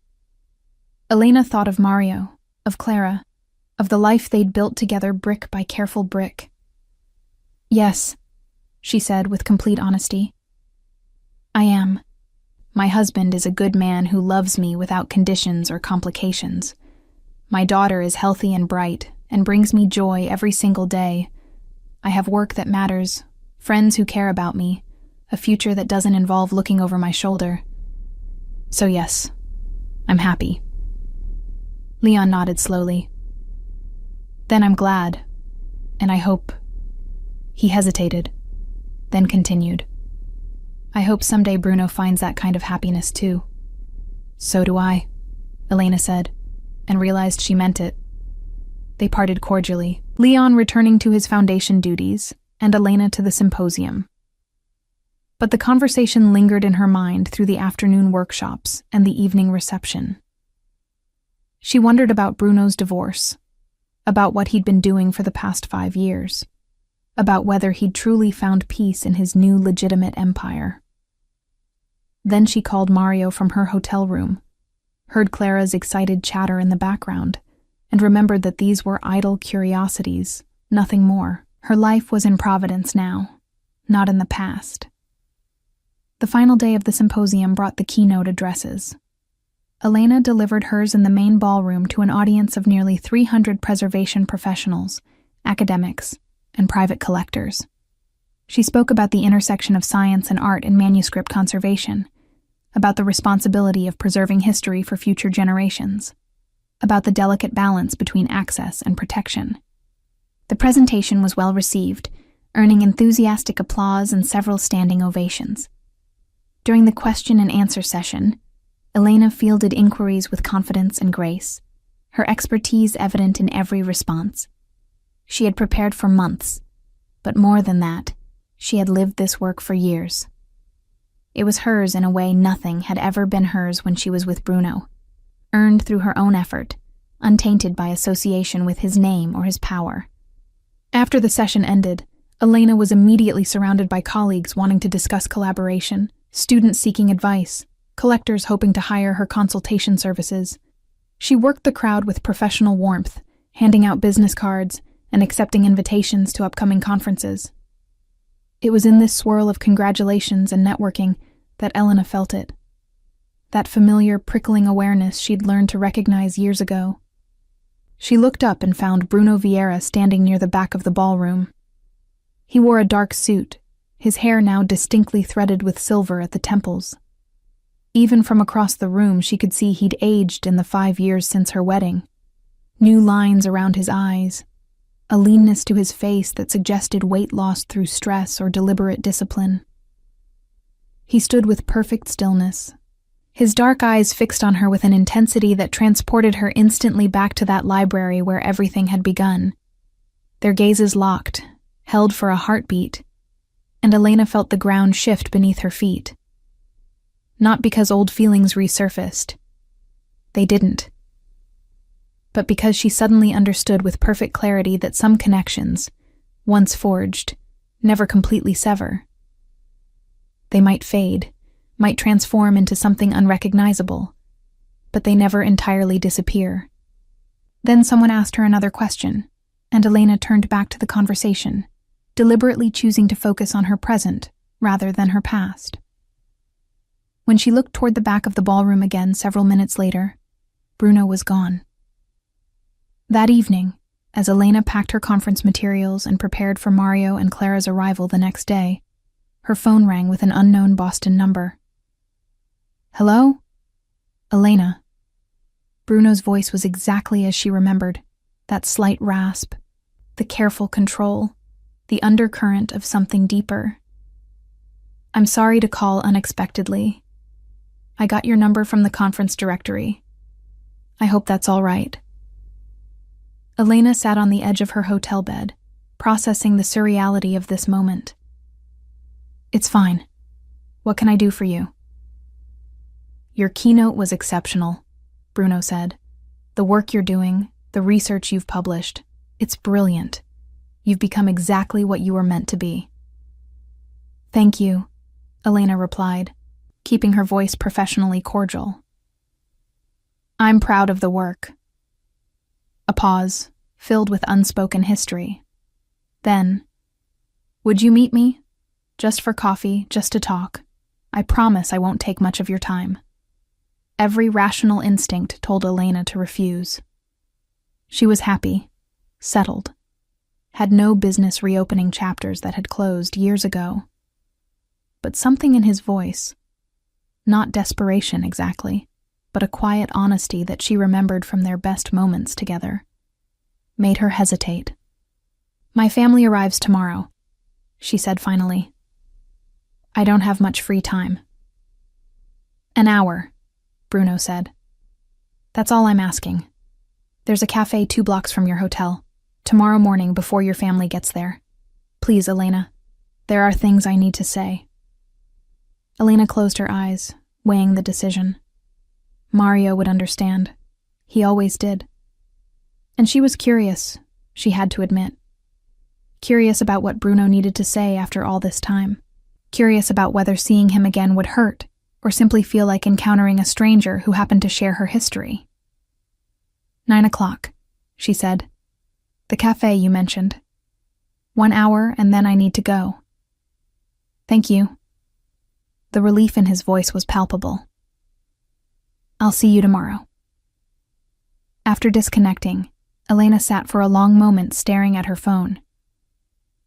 Elena thought of Mario, of Clara, of the life they'd built together brick by careful brick. Yes, she said with complete honesty. I am. My husband is a good man who loves me without conditions or complications. My daughter is healthy and bright and brings me joy every single day. I have work that matters, friends who care about me, a future that doesn't involve looking over my shoulder. So yes, I'm happy. Leon nodded slowly. Then I'm glad, and I hope... He hesitated, then continued. I hope someday Bruno finds that kind of happiness too. So do I, Elena said, and realized she meant it. They parted cordially, Leon returning to his foundation duties, and Elena to the symposium. But the conversation lingered in her mind through the afternoon workshops and the evening reception. She wondered about Bruno's divorce, about what he'd been doing for the past 5 years, about whether he'd truly found peace in his new legitimate empire. Then she called Mario from her hotel room, heard Clara's excited chatter in the background, and remembered that these were idle curiosities, nothing more. Her life was in Providence now, not in the past. The final day of the symposium brought the keynote addresses. Elena delivered hers in the main ballroom to an audience of nearly 300 preservation professionals, academics, and private collectors. She spoke about the intersection of science and art in manuscript conservation, about the responsibility of preserving history for future generations, about the delicate balance between access and protection. The presentation was well received, earning enthusiastic applause and several standing ovations. During the question and answer session, Elena fielded inquiries with confidence and grace, her expertise evident in every response. She had prepared for months, but more than that, she had lived this work for years. It was hers in a way nothing had ever been hers when she was with Bruno, earned through her own effort, untainted by association with his name or his power. After the session ended, Elena was immediately surrounded by colleagues wanting to discuss collaboration, students seeking advice, collectors hoping to hire her consultation services. She worked the crowd with professional warmth, handing out business cards and accepting invitations to upcoming conferences. It was in this swirl of congratulations and networking that Elena felt it. That familiar, prickling awareness she'd learned to recognize years ago. She looked up and found Bruno Vieira standing near the back of the ballroom. He wore a dark suit, his hair now distinctly threaded with silver at the temples. Even from across the room, she could see he'd aged in the 5 years since her wedding. New lines around his eyes, a leanness to his face that suggested weight loss through stress or deliberate discipline. He stood with perfect stillness, his dark eyes fixed on her with an intensity that transported her instantly back to that library where everything had begun. Their gazes locked, held for a heartbeat, and Elena felt the ground shift beneath her feet. Not because old feelings resurfaced. They didn't. But because she suddenly understood with perfect clarity that some connections, once forged, never completely sever. They might fade, might transform into something unrecognizable, but they never entirely disappear. Then someone asked her another question, and Elena turned back to the conversation, deliberately choosing to focus on her present rather than her past. When she looked toward the back of the ballroom again several minutes later, Bruno was gone. That evening, as Elena packed her conference materials and prepared for Mario and Clara's arrival the next day, her phone rang with an unknown Boston number. "Hello? Elena." Bruno's voice was exactly as she remembered, that slight rasp, the careful control, the undercurrent of something deeper. "I'm sorry to call unexpectedly. I got your number from the conference directory. I hope that's all right." Elena sat on the edge of her hotel bed, processing the surreality of this moment. "It's fine. What can I do for you?" "Your keynote was exceptional," Bruno said. "The work you're doing, the research you've published, it's brilliant. You've become exactly what you were meant to be." "Thank you," Elena replied, keeping her voice professionally cordial. "I'm proud of the work." A pause, filled with unspoken history. Then, "Would you meet me? Just for coffee, just to talk. I promise I won't take much of your time." Every rational instinct told Elena to refuse. She was happy, settled, had no business reopening chapters that had closed years ago. But something in his voice, not desperation exactly, but a quiet honesty that she remembered from their best moments together, made her hesitate. "My family arrives tomorrow," she said finally. "I don't have much free time." "An hour," Bruno said. "That's all I'm asking. There's a cafe 2 blocks from your hotel, tomorrow morning before your family gets there. Please, Elena, there are things I need to say." Elena closed her eyes, weighing the decision. Mario would understand. He always did. And she was curious, she had to admit. Curious about what Bruno needed to say after all this time. Curious about whether seeing him again would hurt, or simply feel like encountering a stranger who happened to share her history. 9 o'clock, she said. "The cafe you mentioned. 1 hour and then I need to go." "Thank you." The relief in his voice was palpable. "I'll see you tomorrow." After disconnecting, Elena sat for a long moment staring at her phone.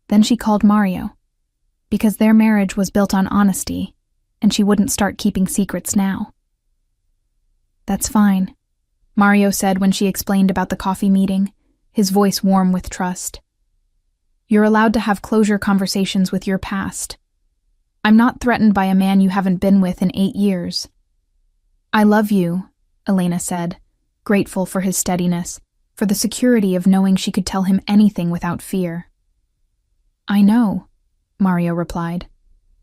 Then she called Mario, because their marriage was built on honesty, and she wouldn't start keeping secrets now. "That's fine," Mario said when she explained about the coffee meeting, his voice warm with trust. "You're allowed to have closure conversations with your past. I'm not threatened by a man you haven't been with in 8 years. "I love you," Elena said, grateful for his steadiness, for the security of knowing she could tell him anything without fear. "I know," Mario replied,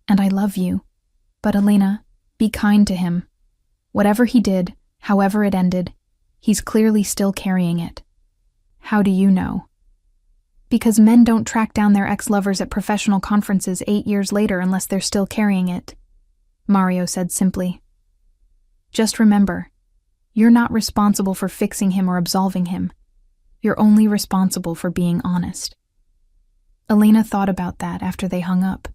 "and I love you. But Elena, be kind to him. Whatever he did, however it ended, he's clearly still carrying it." "How do you know?" "Because men don't track down their ex-lovers at professional conferences 8 years later unless they're still carrying it," Mario said simply. "Just remember, you're not responsible for fixing him or absolving him. You're only responsible for being honest." Elena thought about that after they hung up.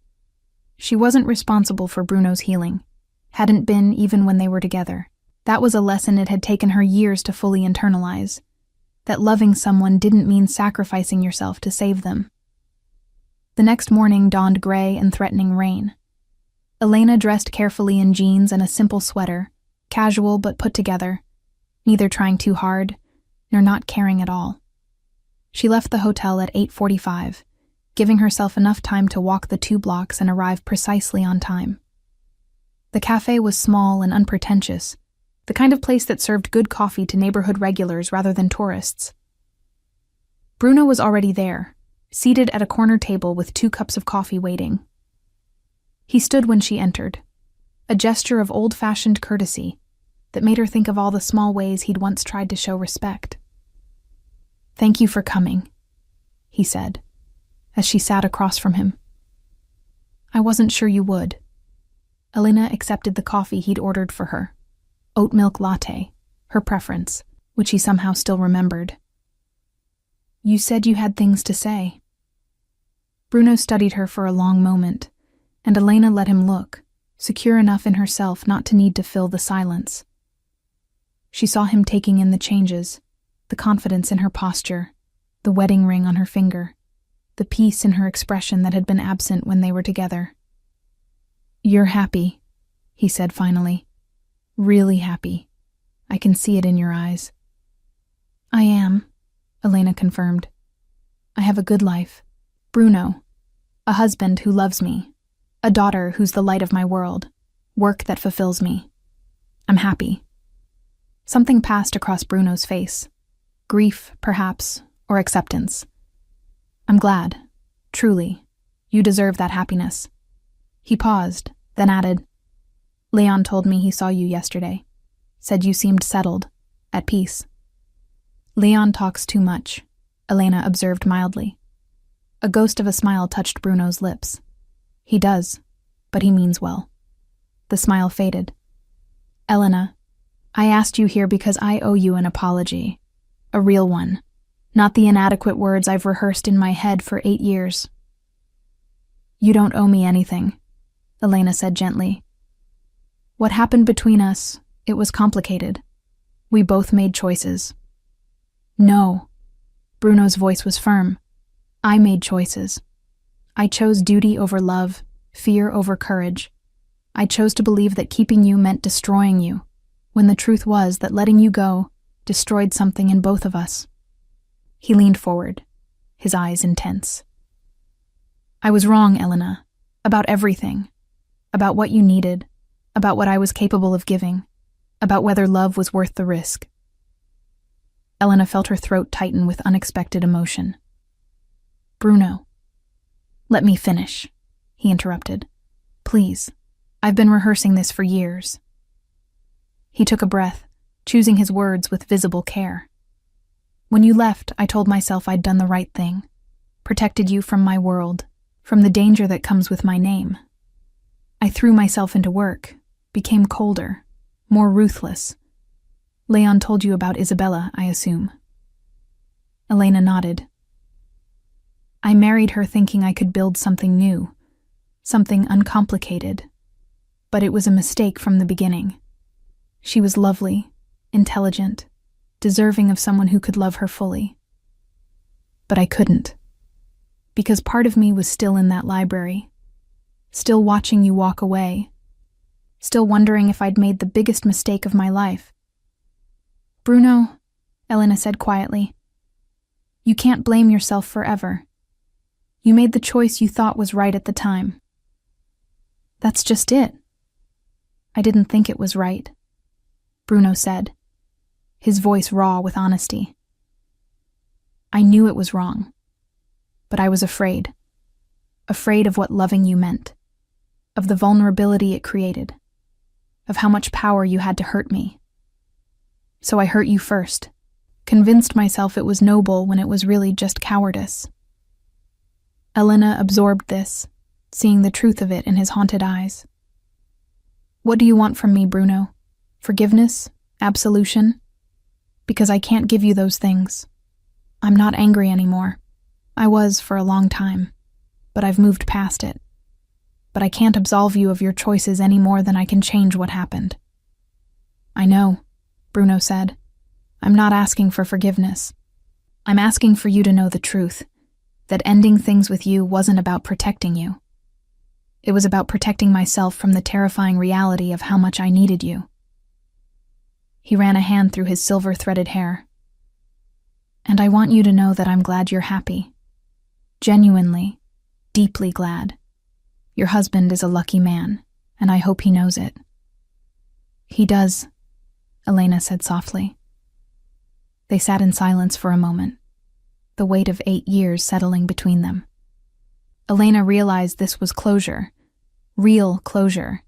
She wasn't responsible for Bruno's healing, hadn't been even when they were together. That was a lesson it had taken her years to fully internalize, that loving someone didn't mean sacrificing yourself to save them. The next morning dawned gray and threatening rain. Elena dressed carefully in jeans and a simple sweater, casual but put together, neither trying too hard, nor not caring at all. She left the hotel at 8:45, giving herself enough time to walk the 2 blocks and arrive precisely on time. The cafe was small and unpretentious, the kind of place that served good coffee to neighborhood regulars rather than tourists. Bruno was already there, seated at a corner table with 2 cups of coffee waiting. He stood when she entered, a gesture of old-fashioned courtesy that made her think of all the small ways he'd once tried to show respect. "Thank you for coming," he said, as she sat across from him. "I wasn't sure you would." Elena accepted the coffee he'd ordered for her. Oat milk latte, her preference, which he somehow still remembered. "You said you had things to say." Bruno studied her for a long moment, and Elena let him look, secure enough in herself not to need to fill the silence. She saw him taking in the changes, the confidence in her posture, the wedding ring on her finger, the peace in her expression that had been absent when they were together. "You're happy," he said finally. "Really happy. I can see it in your eyes." "I am," Elena confirmed. "I have a good life. Bruno. A husband who loves me. A daughter who's the light of my world. Work that fulfills me. I'm happy." Something passed across Bruno's face. Grief, perhaps, or acceptance. "I'm glad. Truly. You deserve that happiness." He paused, then added, "Leon told me he saw you yesterday. Said you seemed settled, at peace." "Leon talks too much," Elena observed mildly. A ghost of a smile touched Bruno's lips. "He does, but he means well." The smile faded. "Elena, I asked you here because I owe you an apology. A real one. Not the inadequate words I've rehearsed in my head for 8 years." "You don't owe me anything," Elena said gently. "What happened between us, it was complicated. We both made choices." "No." Bruno's voice was firm. "I made choices. I chose duty over love, fear over courage. I chose to believe that keeping you meant destroying you, when the truth was that letting you go destroyed something in both of us." He leaned forward, his eyes intense. "I was wrong, Elena, about everything. About what you needed, about what I was capable of giving, about whether love was worth the risk." Elena felt her throat tighten with unexpected emotion. "Bruno." "Let me finish," he interrupted. "Please, I've been rehearsing this for years." He took a breath, choosing his words with visible care. "When you left, I told myself I'd done the right thing, protected you from my world, from the danger that comes with my name. I threw myself into work, became colder, more ruthless. Leon told you about Isabella, I assume." Elena nodded. "I married her thinking I could build something new, something uncomplicated. But it was a mistake from the beginning. She was lovely, intelligent, deserving of someone who could love her fully. But I couldn't. Because part of me was still in that library, still watching you walk away, still wondering if I'd made the biggest mistake of my life." "Bruno," Elena said quietly, "you can't blame yourself forever. You made the choice you thought was right at the time." "That's just it." "I didn't think it was right," Bruno said, his voice raw with honesty. "I knew it was wrong, but I was afraid. Afraid of what loving you meant, of the vulnerability it created, of how much power you had to hurt me. So I hurt you first, convinced myself it was noble when it was really just cowardice." Elena absorbed this, seeing the truth of it in his haunted eyes. "What do you want from me, Bruno? Forgiveness? Absolution? Because I can't give you those things. I'm not angry anymore. I was for a long time, but I've moved past it. But I can't absolve you of your choices any more than I can change what happened." "I know," Bruno said. "I'm not asking for forgiveness. I'm asking for you to know the truth, that ending things with you wasn't about protecting you. It was about protecting myself from the terrifying reality of how much I needed you." He ran a hand through his silver-threaded hair. "And I want you to know that I'm glad you're happy. Genuinely, deeply glad. Your husband is a lucky man, and I hope he knows it." "He does," Elena said softly. They sat in silence for a moment, the weight of 8 years settling between them. Elena realized this was closure, real closure,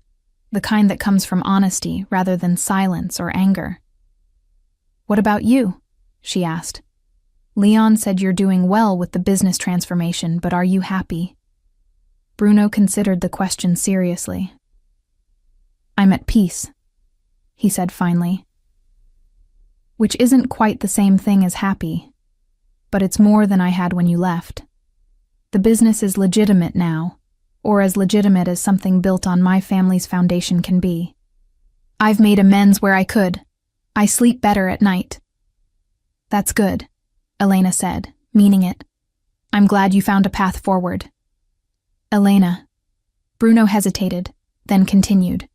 the kind that comes from honesty rather than silence or anger. "What about you?" she asked. "Leon said you're doing well with the business transformation, but are you happy?" Bruno considered the question seriously. "I'm at peace," he said finally. "Which isn't quite the same thing as happy, but it's more than I had when you left. The business is legitimate now, or as legitimate as something built on my family's foundation can be. I've made amends where I could. I sleep better at night." "That's good," Elena said, meaning it. "I'm glad you found a path forward." "Elena." Bruno hesitated, then continued.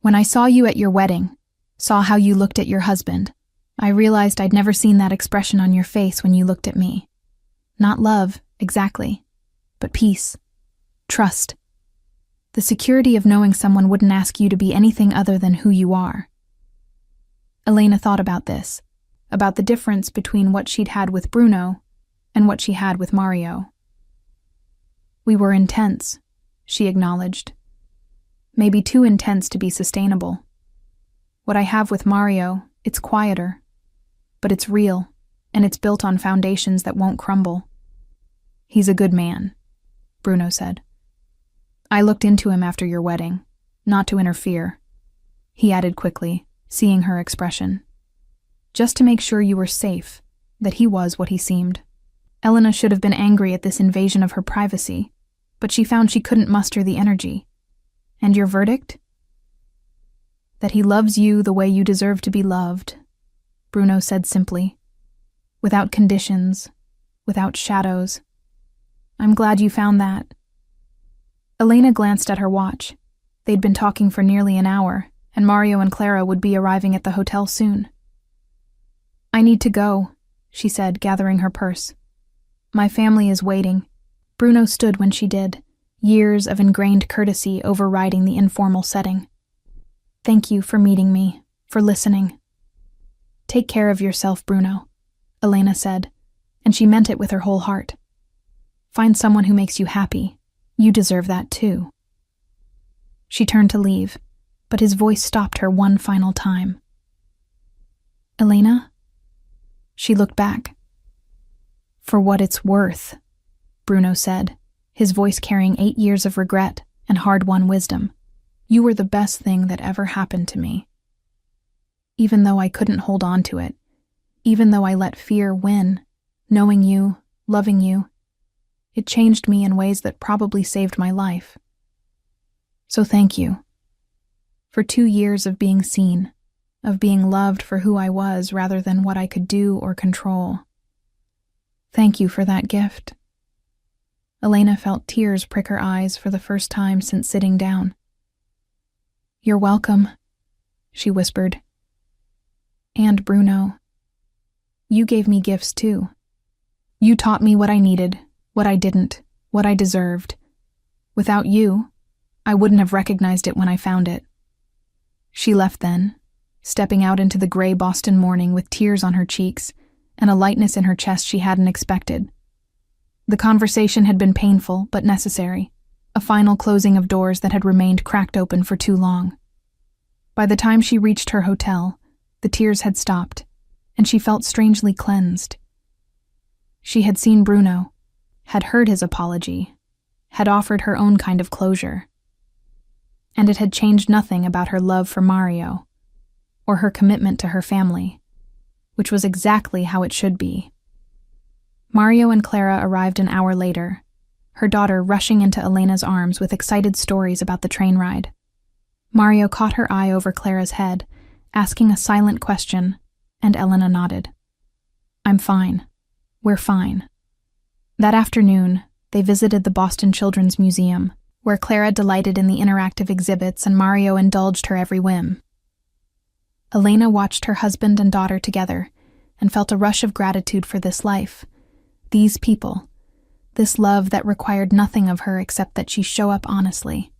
"When I saw you at your wedding, saw how you looked at your husband, I realized I'd never seen that expression on your face when you looked at me. Not love, exactly, but peace, trust. The security of knowing someone wouldn't ask you to be anything other than who you are." Elena thought about this, about the difference between what she'd had with Bruno and what she had with Mario. "We were intense," she acknowledged. "Maybe too intense to be sustainable. What I have with Mario, it's quieter, but it's real, and it's built on foundations that won't crumble." "He's a good man," Bruno said. "I looked into him after your wedding, not to interfere," he added quickly, seeing her expression. "Just to make sure you were safe, that he was what he seemed." Elena should have been angry at this invasion of her privacy, but she found she couldn't muster the energy. "And your verdict?" "That he loves you the way you deserve to be loved," Bruno said simply. "Without conditions, without shadows. I'm glad you found that." Elena glanced at her watch. They'd been talking for nearly an hour, and Mario and Clara would be arriving at the hotel soon. "I need to go," she said, gathering her purse. "My family is waiting." Bruno stood when she did, years of ingrained courtesy overriding the informal setting. "Thank you for meeting me, for listening." "Take care of yourself, Bruno," Elena said, and she meant it with her whole heart. "Find someone who makes you happy. You deserve that too." She turned to leave, but his voice stopped her one final time. "Elena?" She looked back. "For what it's worth," Bruno said, his voice carrying 8 years of regret and hard-won wisdom. "You were the best thing that ever happened to me. Even though I couldn't hold on to it, even though I let fear win, knowing you, loving you, it changed me in ways that probably saved my life. So thank you. For 2 years of being seen, of being loved for who I was rather than what I could do or control. Thank you for that gift." Elena felt tears prick her eyes for the first time since sitting down. "You're welcome," she whispered. "And Bruno, you gave me gifts too. You taught me what I needed, what I didn't, what I deserved. Without you, I wouldn't have recognized it when I found it." She left then, stepping out into the gray Boston morning with tears on her cheeks and a lightness in her chest she hadn't expected. The conversation had been painful but necessary, a final closing of doors that had remained cracked open for too long. By the time she reached her hotel, the tears had stopped, and she felt strangely cleansed. She had seen Bruno, had heard his apology, had offered her own kind of closure. And it had changed nothing about her love for Mario, or her commitment to her family, which was exactly how it should be. Mario and Clara arrived an hour later, her daughter rushing into Elena's arms with excited stories about the train ride. Mario caught her eye over Clara's head, asking a silent question, and Elena nodded. "I'm fine. We're fine." That afternoon, they visited the Boston Children's Museum, where Clara delighted in the interactive exhibits and Mario indulged her every whim. Elena watched her husband and daughter together and felt a rush of gratitude for this life, these people, this love that required nothing of her except that she show up honestly.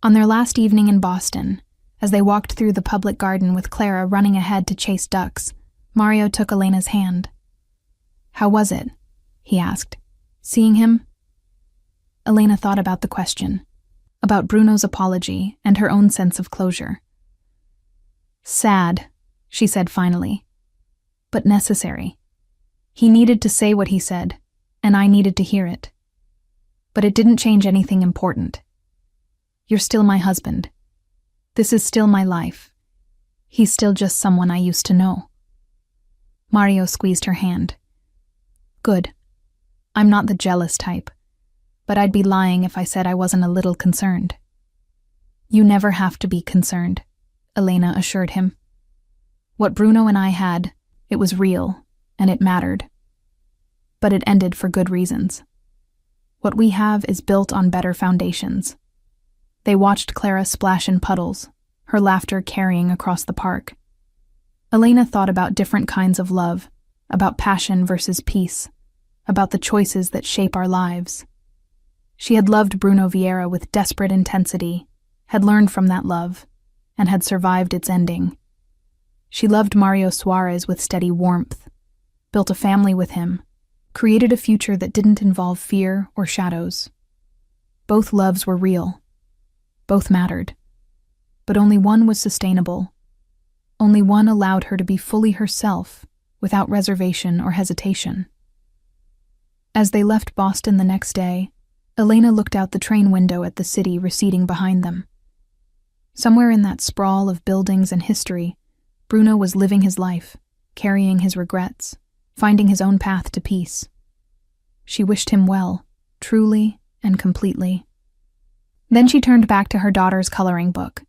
On their last evening in Boston, as they walked through the public garden with Clara running ahead to chase ducks, Mario took Elena's hand. "How was it?" he asked. "Seeing him?" Elena thought about the question, about Bruno's apology and her own sense of closure. "Sad," she said finally, "but necessary. He needed to say what he said, and I needed to hear it. But it didn't change anything important. You're still my husband. This is still my life. He's still just someone I used to know." Mario squeezed her hand. "Good. I'm not the jealous type, but I'd be lying if I said I wasn't a little concerned. You never have to be concerned, Elena assured him. What Bruno and I had, it was real, and it mattered. But it ended for good reasons. What we have is built on better foundations. They watched Clara splash in puddles, her laughter carrying across the park. Elena thought about different kinds of love, about passion versus peace, about the choices that shape our lives. She had loved Bruno Vieira with desperate intensity, had learned from that love, and had survived its ending. She loved Mario Suarez with steady warmth, built a family with him, created a future that didn't involve fear or shadows. Both loves were real. Both mattered. But only one was sustainable. Only one allowed her to be fully herself, without reservation or hesitation. As they left Boston the next day, Elena looked out the train window at the city receding behind them. Somewhere in that sprawl of buildings and history, Bruno was living his life, carrying his regrets, finding his own path to peace. She wished him well, truly and completely. Then she turned back to her daughter's coloring book,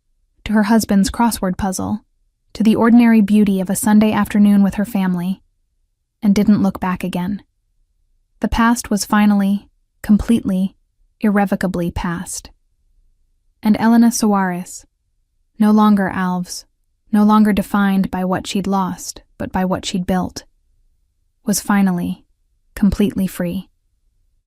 to her husband's crossword puzzle, to the ordinary beauty of a Sunday afternoon with her family, and didn't look back again. The past was finally, completely, irrevocably past. And Elena Suarez, no longer Alves, no longer defined by what she'd lost, but by what she'd built, was finally, completely free.